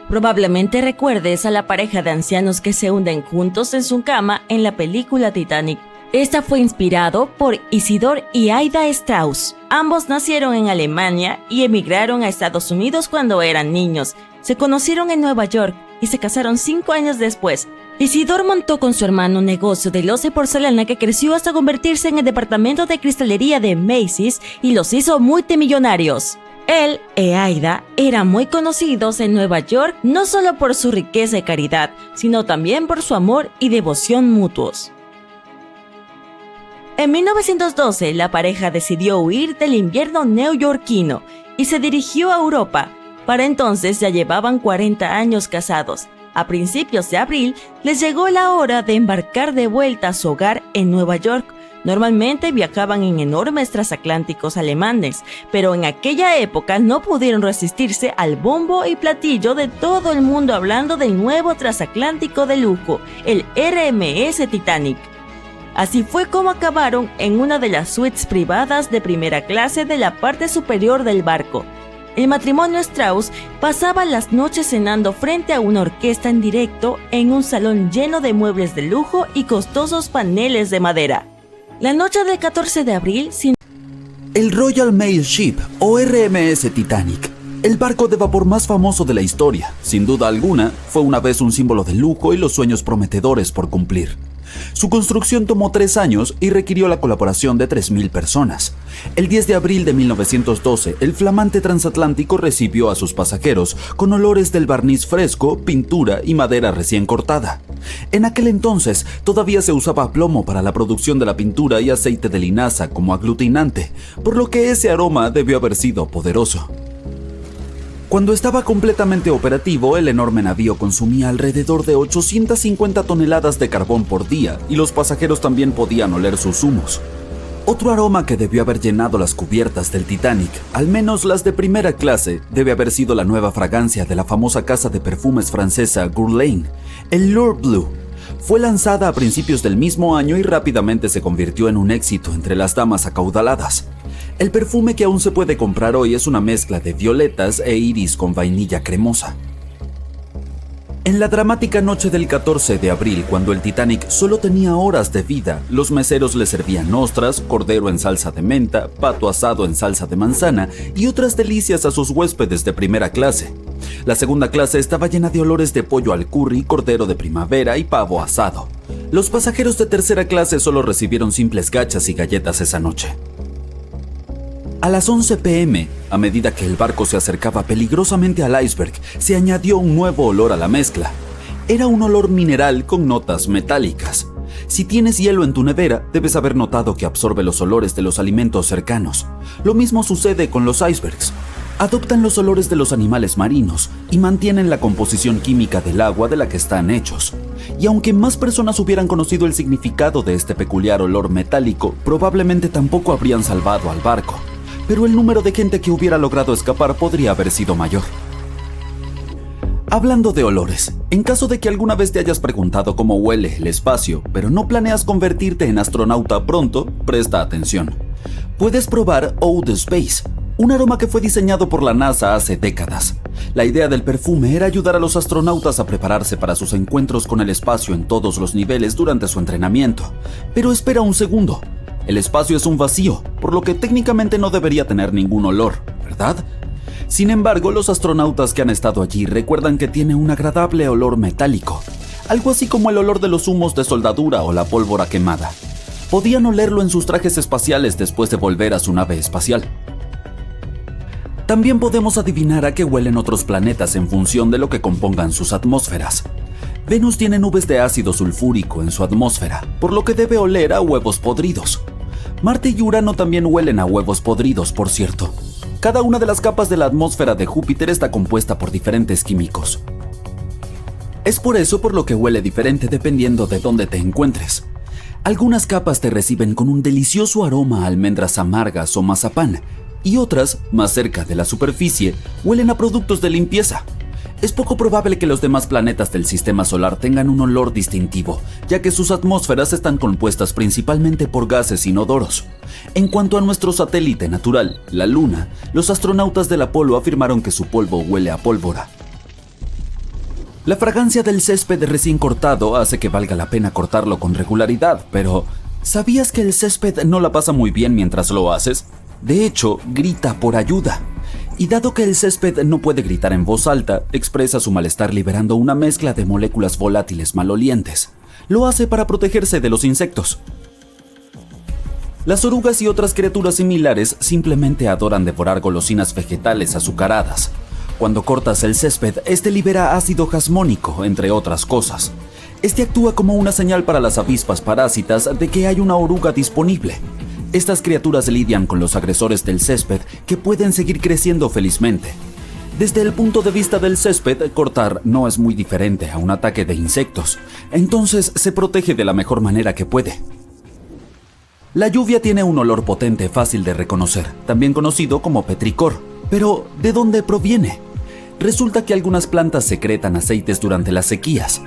Probablemente recuerdes a la pareja de ancianos que se hunden juntos en su cama en la película Titanic. Esta fue inspirado por Isidor y Aida Strauss. Ambos nacieron en Alemania y emigraron a Estados Unidos cuando eran niños. Se conocieron en Nueva York y se casaron 5 años después. Isidor montó con su hermano un negocio de loza y porcelana que creció hasta convertirse en el departamento de cristalería de Macy's y los hizo multimillonarios. Él y Aida eran muy conocidos en Nueva York no solo por su riqueza y caridad, sino también por su amor y devoción mutuos. En 1912, la pareja decidió huir del invierno neoyorquino y se dirigió a Europa. Para entonces ya llevaban 40 años casados. A principios de abril les llegó la hora de embarcar de vuelta a su hogar en Nueva York. Normalmente viajaban en enormes transatlánticos alemanes, pero en aquella época no pudieron resistirse al bombo y platillo de todo el mundo hablando del nuevo transatlántico de lujo, el RMS Titanic. Así fue como acabaron en una de las suites privadas de primera clase de la parte superior del barco. El matrimonio Strauss pasaba las noches cenando frente a una orquesta en directo en un salón lleno de muebles de lujo y costosos paneles de madera. La noche del 14 de abril, El Royal Mail Ship o RMS Titanic, el barco de vapor más famoso de la historia, sin duda alguna, fue una vez un símbolo de lujo y los sueños prometedores por cumplir. Su construcción tomó 3 años y requirió la colaboración de 3.000 personas. El 10 de abril de 1912, el flamante transatlántico recibió a sus pasajeros con olores del barniz fresco, pintura y madera recién cortada. En aquel entonces, todavía se usaba plomo para la producción de la pintura y aceite de linaza como aglutinante, por lo que ese aroma debió haber sido poderoso. Cuando estaba completamente operativo, el enorme navío consumía alrededor de 850 toneladas de carbón por día y los pasajeros también podían oler sus humos. Otro aroma que debió haber llenado las cubiertas del Titanic, al menos las de primera clase, debe haber sido la nueva fragancia de la famosa casa de perfumes francesa Guerlain, el L'Or Bleu. Fue lanzada a principios del mismo año y rápidamente se convirtió en un éxito entre las damas acaudaladas. El perfume que aún se puede comprar hoy es una mezcla de violetas e iris con vainilla cremosa. En la dramática noche del 14 de abril, cuando el Titanic solo tenía horas de vida, los meseros le servían ostras, cordero en salsa de menta, pato asado en salsa de manzana y otras delicias a sus huéspedes de primera clase. La segunda clase estaba llena de olores de pollo al curry, cordero de primavera y pavo asado. Los pasajeros de tercera clase solo recibieron simples gachas y galletas esa noche. A las 11 p.m., a medida que el barco se acercaba peligrosamente al iceberg, se añadió un nuevo olor a la mezcla. Era un olor mineral con notas metálicas. Si tienes hielo en tu nevera, debes haber notado que absorbe los olores de los alimentos cercanos. Lo mismo sucede con los icebergs. Adoptan los olores de los animales marinos y mantienen la composición química del agua de la que están hechos. Y aunque más personas hubieran conocido el significado de este peculiar olor metálico, probablemente tampoco habrían salvado al barco. Pero el número de gente que hubiera logrado escapar podría haber sido mayor. Hablando de olores, en caso de que alguna vez te hayas preguntado cómo huele el espacio, pero no planeas convertirte en astronauta pronto, presta atención. Puedes probar Eau Space, un aroma que fue diseñado por la NASA hace décadas. La idea del perfume era ayudar a los astronautas a prepararse para sus encuentros con el espacio en todos los niveles durante su entrenamiento. Pero espera un segundo. El espacio es un vacío, por lo que técnicamente no debería tener ningún olor, ¿verdad? Sin embargo, los astronautas que han estado allí recuerdan que tiene un agradable olor metálico, algo así como el olor de los humos de soldadura o la pólvora quemada. Podían olerlo en sus trajes espaciales después de volver a su nave espacial. También podemos adivinar a qué huelen otros planetas en función de lo que compongan sus atmósferas. Venus tiene nubes de ácido sulfúrico en su atmósfera, por lo que debe oler a huevos podridos. Marte y Urano también huelen a huevos podridos, por cierto. Cada una de las capas de la atmósfera de Júpiter está compuesta por diferentes químicos. Es por eso por lo que huele diferente dependiendo de dónde te encuentres. Algunas capas te reciben con un delicioso aroma a almendras amargas o mazapán, y otras, más cerca de la superficie, huelen a productos de limpieza. Es poco probable que los demás planetas del sistema solar tengan un olor distintivo, ya que sus atmósferas están compuestas principalmente por gases inodoros. En cuanto a nuestro satélite natural, la Luna, los astronautas del Apolo afirmaron que su polvo huele a pólvora. La fragancia del césped recién cortado hace que valga la pena cortarlo con regularidad, pero ¿sabías que el césped no la pasa muy bien mientras lo haces? De hecho, grita por ayuda. Y dado que el césped no puede gritar en voz alta, expresa su malestar liberando una mezcla de moléculas volátiles malolientes. Lo hace para protegerse de los insectos. Las orugas y otras criaturas similares simplemente adoran devorar golosinas vegetales azucaradas. Cuando cortas el césped, este libera ácido jasmónico, entre otras cosas. Este actúa como una señal para las avispas parásitas de que hay una oruga disponible. Estas criaturas lidian con los agresores del césped que pueden seguir creciendo felizmente. Desde el punto de vista del césped, cortar no es muy diferente a un ataque de insectos, entonces se protege de la mejor manera que puede. La lluvia tiene un olor potente fácil de reconocer, también conocido como petricor. Pero, ¿de dónde proviene? Resulta que algunas plantas secretan aceites durante las sequías.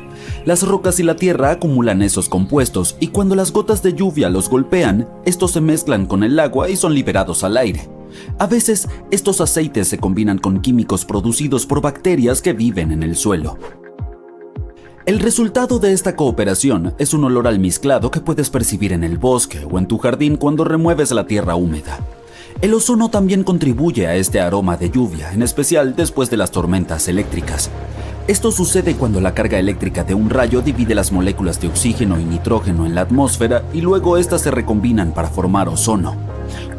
Las rocas y la tierra acumulan esos compuestos y cuando las gotas de lluvia los golpean, estos se mezclan con el agua y son liberados al aire. A veces, estos aceites se combinan con químicos producidos por bacterias que viven en el suelo. El resultado de esta cooperación es un olor almizclado que puedes percibir en el bosque o en tu jardín cuando remueves la tierra húmeda. El ozono también contribuye a este aroma de lluvia, en especial después de las tormentas eléctricas. Esto sucede cuando la carga eléctrica de un rayo divide las moléculas de oxígeno y nitrógeno en la atmósfera y luego estas se recombinan para formar ozono.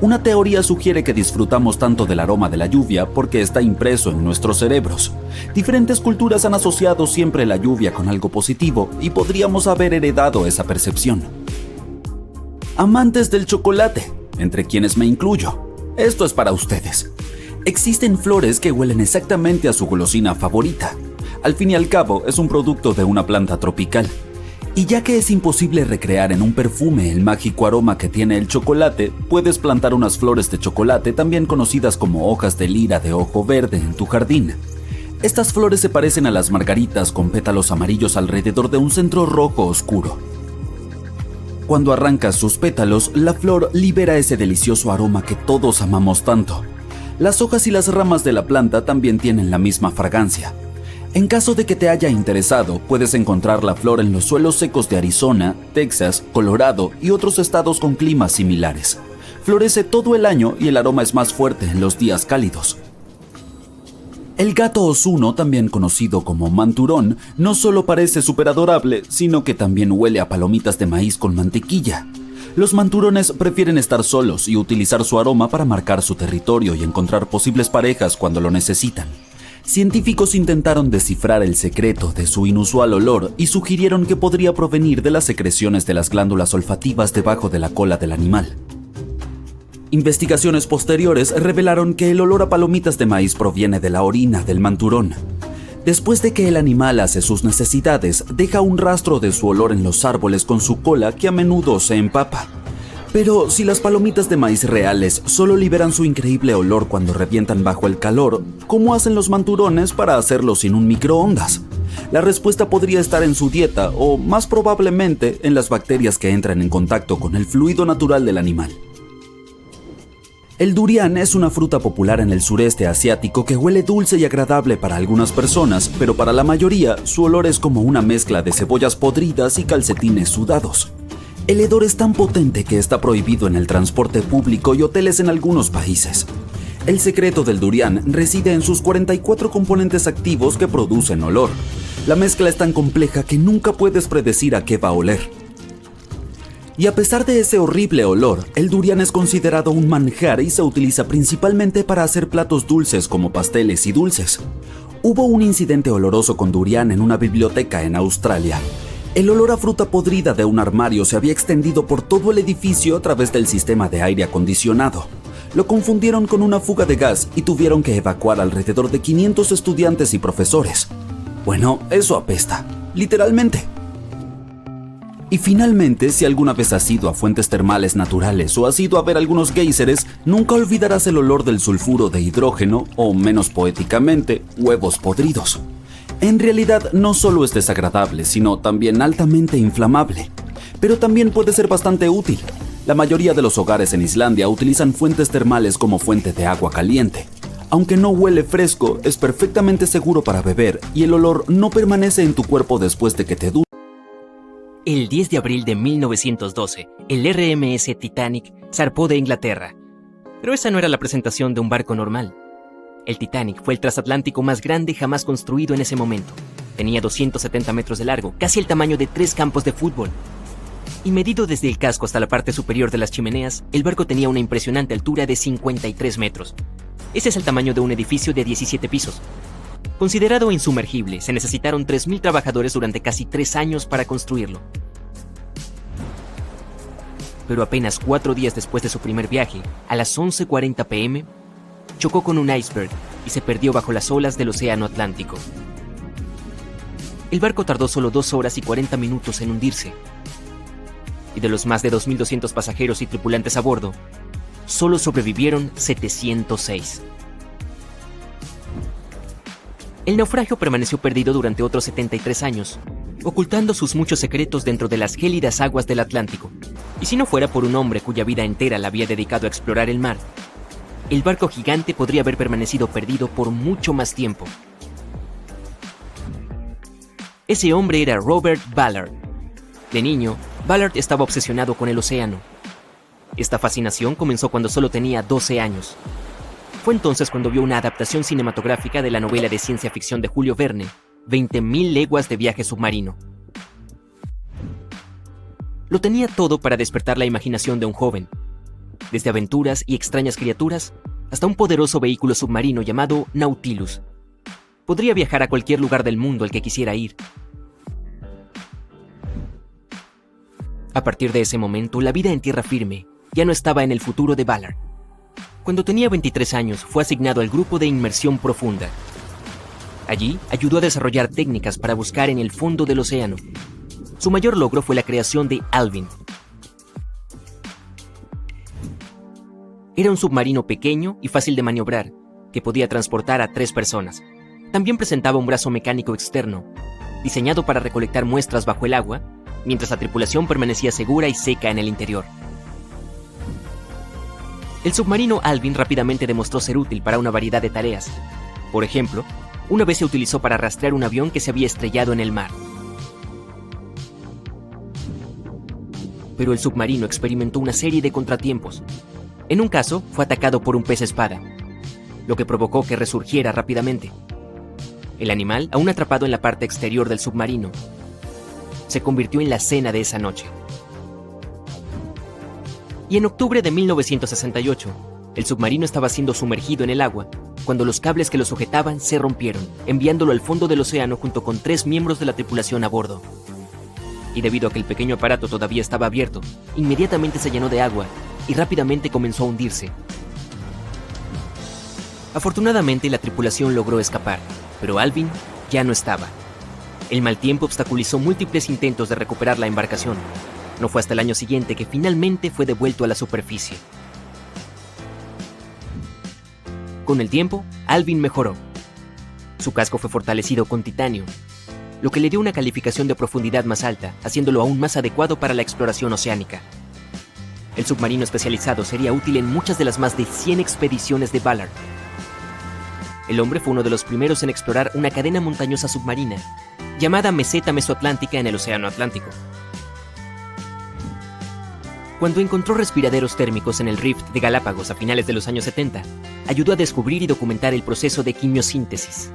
Una teoría sugiere que disfrutamos tanto del aroma de la lluvia porque está impreso en nuestros cerebros. Diferentes culturas han asociado siempre la lluvia con algo positivo y podríamos haber heredado esa percepción. Amantes del chocolate, entre quienes me incluyo, esto es para ustedes. Existen flores que huelen exactamente a su golosina favorita. Al fin y al cabo, es un producto de una planta tropical. Y ya que es imposible recrear en un perfume el mágico aroma que tiene el chocolate, puedes plantar unas flores de chocolate, también conocidas como hojas de lira de ojo verde, en tu jardín. Estas flores se parecen a las margaritas con pétalos amarillos alrededor de un centro rojo oscuro. Cuando arrancas sus pétalos, la flor libera ese delicioso aroma que todos amamos tanto. Las hojas y las ramas de la planta también tienen la misma fragancia. En caso de que te haya interesado, puedes encontrar la flor en los suelos secos de Arizona, Texas, Colorado y otros estados con climas similares. Florece todo el año y el aroma es más fuerte en los días cálidos. El gato osuno, también conocido como manturón, no solo parece súper adorable, sino que también huele a palomitas de maíz con mantequilla. Los manturones prefieren estar solos y utilizar su aroma para marcar su territorio y encontrar posibles parejas cuando lo necesitan. Científicos intentaron descifrar el secreto de su inusual olor y sugirieron que podría provenir de las secreciones de las glándulas olfativas debajo de la cola del animal. Investigaciones posteriores revelaron que el olor a palomitas de maíz proviene de la orina del manturón. Después de que el animal hace sus necesidades, deja un rastro de su olor en los árboles con su cola que a menudo se empapa. Pero si las palomitas de maíz reales solo liberan su increíble olor cuando revientan bajo el calor, ¿cómo hacen los manturones para hacerlo sin un microondas? La respuesta podría estar en su dieta o, más probablemente, en las bacterias que entran en contacto con el fluido natural del animal. El durián es una fruta popular en el sureste asiático que huele dulce y agradable para algunas personas, pero para la mayoría su olor es como una mezcla de cebollas podridas y calcetines sudados. El hedor es tan potente que está prohibido en el transporte público y hoteles en algunos países. El secreto del durián reside en sus 44 componentes activos que producen olor. La mezcla es tan compleja que nunca puedes predecir a qué va a oler. Y a pesar de ese horrible olor, el durián es considerado un manjar y se utiliza principalmente para hacer platos dulces como pasteles y dulces. Hubo un incidente oloroso con durián en una biblioteca en Australia. El olor a fruta podrida de un armario se había extendido por todo el edificio a través del sistema de aire acondicionado. Lo confundieron con una fuga de gas y tuvieron que evacuar alrededor de 500 estudiantes y profesores. Bueno, eso apesta, literalmente. Y finalmente, si alguna vez has ido a fuentes termales naturales o has ido a ver algunos géiseres, nunca olvidarás el olor del sulfuro de hidrógeno o, menos poéticamente, huevos podridos. En realidad no solo es desagradable, sino también altamente inflamable. Pero también puede ser bastante útil. La mayoría de los hogares en Islandia utilizan fuentes termales como fuente de agua caliente. Aunque no huele fresco, es perfectamente seguro para beber y el olor no permanece en tu cuerpo después de que te duches. El 10 de abril de 1912, el RMS Titanic zarpó de Inglaterra. Pero esa no era la presentación de un barco normal. El Titanic fue el transatlántico más grande jamás construido en ese momento. Tenía 270 metros de largo, casi el tamaño de 3 campos de fútbol. Y medido desde el casco hasta la parte superior de las chimeneas, el barco tenía una impresionante altura de 53 metros. Ese es el tamaño de un edificio de 17 pisos. Considerado insumergible, se necesitaron 3.000 trabajadores durante casi 3 años para construirlo. Pero apenas 4 días después de su primer viaje, a las 11:40 p.m., chocó con un iceberg y se perdió bajo las olas del Océano Atlántico. El barco tardó solo 2 horas y 40 minutos en hundirse. Y de los más de 2.200 pasajeros y tripulantes a bordo, solo sobrevivieron 706. El naufragio permaneció perdido durante otros 73 años, ocultando sus muchos secretos dentro de las gélidas aguas del Atlántico. Y si no fuera por un hombre cuya vida entera la había dedicado a explorar el mar, el barco gigante podría haber permanecido perdido por mucho más tiempo. Ese hombre era Robert Ballard. De niño, Ballard estaba obsesionado con el océano. Esta fascinación comenzó cuando solo tenía 12 años. Fue entonces cuando vio una adaptación cinematográfica de la novela de ciencia ficción de Julio Verne, 20.000 leguas de viaje submarino. Lo tenía todo para despertar la imaginación de un joven, desde aventuras y extrañas criaturas hasta un poderoso vehículo submarino llamado Nautilus. Podría viajar a cualquier lugar del mundo al que quisiera ir. A partir de ese momento, la vida en tierra firme ya no estaba en el futuro de Ballard. Cuando tenía 23 años, fue asignado al grupo de inmersión profunda. Allí, ayudó a desarrollar técnicas para buscar en el fondo del océano. Su mayor logro fue la creación de Alvin. Era un submarino pequeño y fácil de maniobrar, que podía transportar a 3 personas. También presentaba un brazo mecánico externo, diseñado para recolectar muestras bajo el agua, mientras la tripulación permanecía segura y seca en el interior. El submarino Alvin rápidamente demostró ser útil para una variedad de tareas. Por ejemplo, una vez se utilizó para rastrear un avión que se había estrellado en el mar. Pero el submarino experimentó una serie de contratiempos. En un caso, fue atacado por un pez espada, lo que provocó que resurgiera rápidamente. El animal, aún atrapado en la parte exterior del submarino, se convirtió en la cena de esa noche. Y en octubre de 1968, el submarino estaba siendo sumergido en el agua cuando los cables que lo sujetaban se rompieron, enviándolo al fondo del océano junto con 3 miembros de la tripulación a bordo. Y debido a que el pequeño aparato todavía estaba abierto, inmediatamente se llenó de agua y rápidamente comenzó a hundirse. Afortunadamente, la tripulación logró escapar, pero Alvin ya no estaba. El mal tiempo obstaculizó múltiples intentos de recuperar la embarcación. No fue hasta el año siguiente que finalmente fue devuelto a la superficie. Con el tiempo, Alvin mejoró. Su casco fue fortalecido con titanio, lo que le dio una calificación de profundidad más alta, haciéndolo aún más adecuado para la exploración oceánica. El submarino especializado sería útil en muchas de las más de 100 expediciones de Ballard. El hombre fue uno de los primeros en explorar una cadena montañosa submarina, llamada Meseta Mesoatlántica en el Océano Atlántico. Cuando encontró respiraderos térmicos en el Rift de Galápagos a finales de los años 70, ayudó a descubrir y documentar el proceso de quimiosíntesis.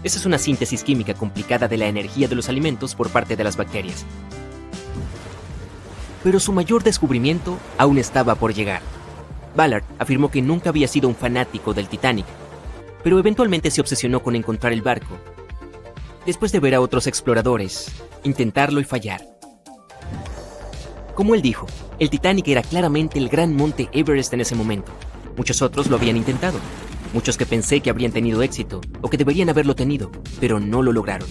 Esa es una síntesis química complicada de la energía de los alimentos por parte de las bacterias. Pero su mayor descubrimiento aún estaba por llegar. Ballard afirmó que nunca había sido un fanático del Titanic, pero eventualmente se obsesionó con encontrar el barco, después de ver a otros exploradores intentarlo y fallar. Como él dijo, el Titanic era claramente el gran monte Everest en ese momento. Muchos otros lo habían intentado, muchos que pensé que habrían tenido éxito o que deberían haberlo tenido, pero no lo lograron.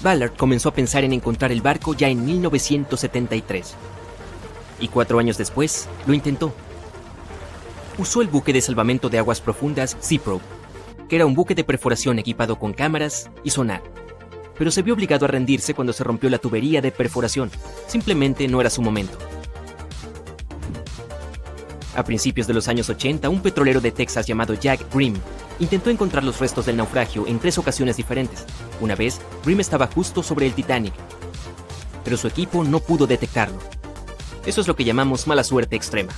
Ballard comenzó a pensar en encontrar el barco ya en 1973. Y 4 años después, lo intentó. Usó el buque de salvamento de aguas profundas Sea Probe, que era un buque de perforación equipado con cámaras y sonar. Pero se vio obligado a rendirse cuando se rompió la tubería de perforación. Simplemente no era su momento. A principios de los años 80, un petrolero de Texas llamado Jack Grimm intentó encontrar los restos del naufragio en 3 ocasiones diferentes. Una vez, Grimm estaba justo sobre el Titanic, pero su equipo no pudo detectarlo. Eso es lo que llamamos mala suerte extrema.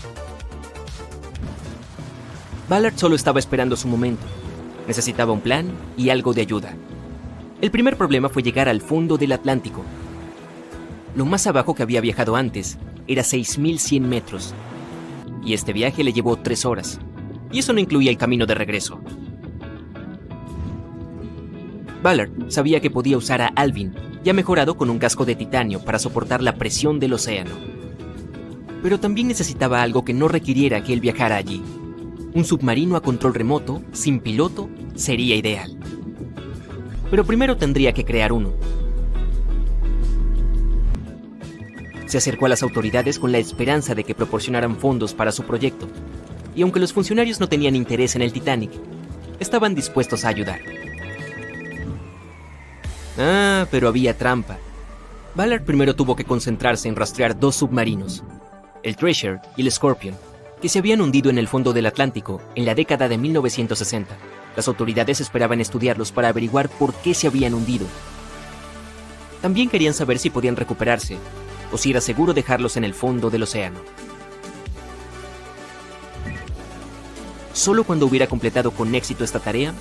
Ballard solo estaba esperando su momento. Necesitaba un plan y algo de ayuda. El primer problema fue llegar al fondo del Atlántico. Lo más abajo que había viajado antes era 6.100 metros, y este viaje le llevó 3 horas, y eso no incluía el camino de regreso. Ballard sabía que podía usar a Alvin, ya mejorado con un casco de titanio para soportar la presión del océano. Pero también necesitaba algo que no requiriera que él viajara allí. Un submarino a control remoto, sin piloto, sería ideal. Pero primero tendría que crear uno. Se acercó a las autoridades con la esperanza de que proporcionaran fondos para su proyecto, y aunque los funcionarios no tenían interés en el Titanic, estaban dispuestos a ayudar. Pero había trampa. Ballard primero tuvo que concentrarse en rastrear 2 submarinos, el Treasure y el Scorpion, que se habían hundido en el fondo del Atlántico en la década de 1960. Las autoridades esperaban estudiarlos para averiguar por qué se habían hundido. También querían saber si podían recuperarse, o si era seguro dejarlos en el fondo del océano. Solo cuando hubiera completado con éxito esta tarea,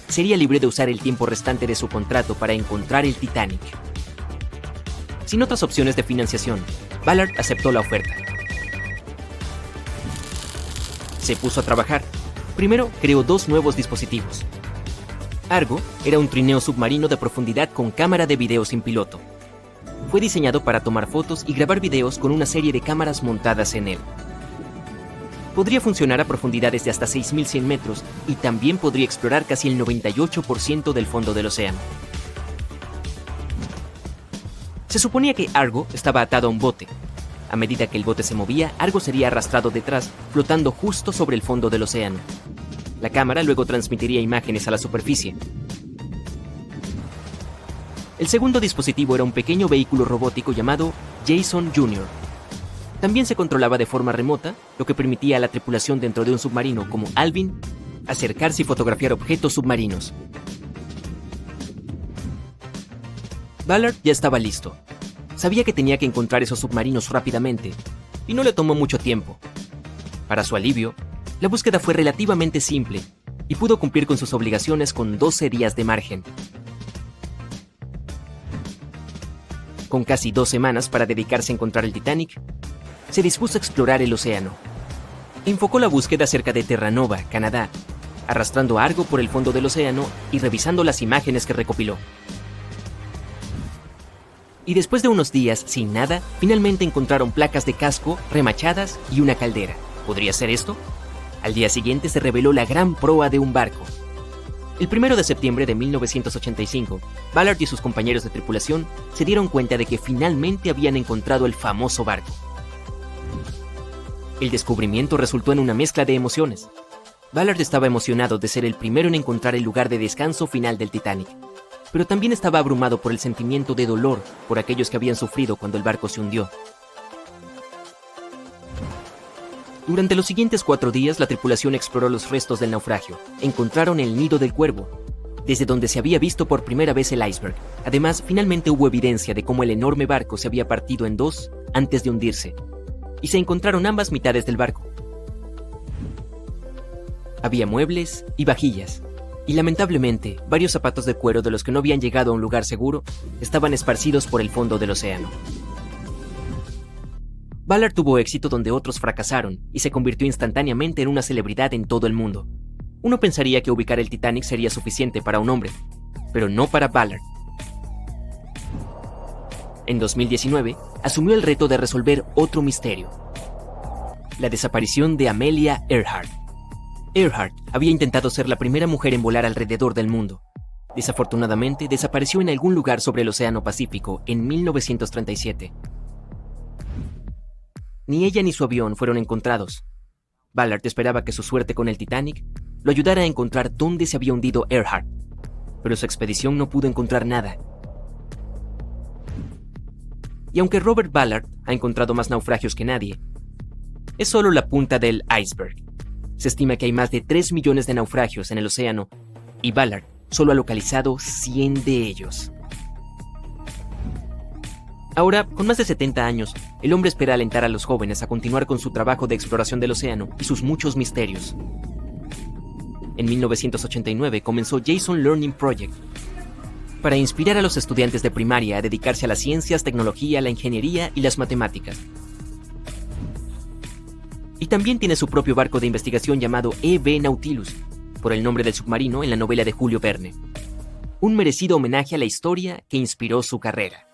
sería libre de usar el tiempo restante de su contrato para encontrar el Titanic. Sin otras opciones de financiación, Ballard aceptó la oferta. Se puso a trabajar. Primero creó 2 nuevos dispositivos. Argo era un trineo submarino de profundidad con cámara de video sin piloto. Fue diseñado para tomar fotos y grabar videos con una serie de cámaras montadas en él. Podría funcionar a profundidades de hasta 6.100 metros y también podría explorar casi el 98% del fondo del océano. Se suponía que Argo estaba atado a un bote. A medida que el bote se movía, Argo sería arrastrado detrás, flotando justo sobre el fondo del océano. La cámara luego transmitiría imágenes a la superficie. El segundo dispositivo era un pequeño vehículo robótico llamado Jason Jr. También se controlaba de forma remota, lo que permitía a la tripulación dentro de un submarino como Alvin acercarse y fotografiar objetos submarinos. Ballard ya estaba listo. Sabía que tenía que encontrar esos submarinos rápidamente, y no le tomó mucho tiempo. Para su alivio, la búsqueda fue relativamente simple, y pudo cumplir con sus obligaciones con 12 días de margen. Con casi 2 semanas para dedicarse a encontrar el Titanic, se dispuso a explorar el océano. Enfocó la búsqueda cerca de Terranova, Canadá, arrastrando a Argo por el fondo del océano y revisando las imágenes que recopiló. Y después de unos días sin nada, finalmente encontraron placas de casco, remachadas y una caldera. ¿Podría ser esto? Al día siguiente se reveló la gran proa de un barco. El 1 de septiembre de 1985, Ballard y sus compañeros de tripulación se dieron cuenta de que finalmente habían encontrado el famoso barco. El descubrimiento resultó en una mezcla de emociones. Ballard estaba emocionado de ser el primero en encontrar el lugar de descanso final del Titanic, pero también estaba abrumado por el sentimiento de dolor por aquellos que habían sufrido cuando el barco se hundió. Durante los siguientes 4 días, la tripulación exploró los restos del naufragio. Encontraron el nido del cuervo, desde donde se había visto por primera vez el iceberg. Además, finalmente hubo evidencia de cómo el enorme barco se había partido en 2 antes de hundirse, y se encontraron ambas mitades del barco. Había muebles y vajillas, y lamentablemente, varios zapatos de cuero de los que no habían llegado a un lugar seguro estaban esparcidos por el fondo del océano. Ballard tuvo éxito donde otros fracasaron y se convirtió instantáneamente en una celebridad en todo el mundo. Uno pensaría que ubicar el Titanic sería suficiente para un hombre, pero no para Ballard. En 2019, asumió el reto de resolver otro misterio: la desaparición de Amelia Earhart. Earhart había intentado ser la primera mujer en volar alrededor del mundo. Desafortunadamente, desapareció en algún lugar sobre el Océano Pacífico en 1937. Ni ella ni su avión fueron encontrados. Ballard esperaba que su suerte con el Titanic lo ayudara a encontrar dónde se había hundido Earhart, pero su expedición no pudo encontrar nada. Y aunque Robert Ballard ha encontrado más naufragios que nadie, es solo la punta del iceberg. Se estima que hay más de 3 millones de naufragios en el océano y Ballard solo ha localizado 100 de ellos. Ahora, con más de 70 años, el hombre espera alentar a los jóvenes a continuar con su trabajo de exploración del océano y sus muchos misterios. En 1989 comenzó Jason Learning Project para inspirar a los estudiantes de primaria a dedicarse a las ciencias, tecnología, la ingeniería y las matemáticas. Y también tiene su propio barco de investigación llamado E.B. Nautilus, por el nombre del submarino en la novela de Julio Verne. Un merecido homenaje a la historia que inspiró su carrera.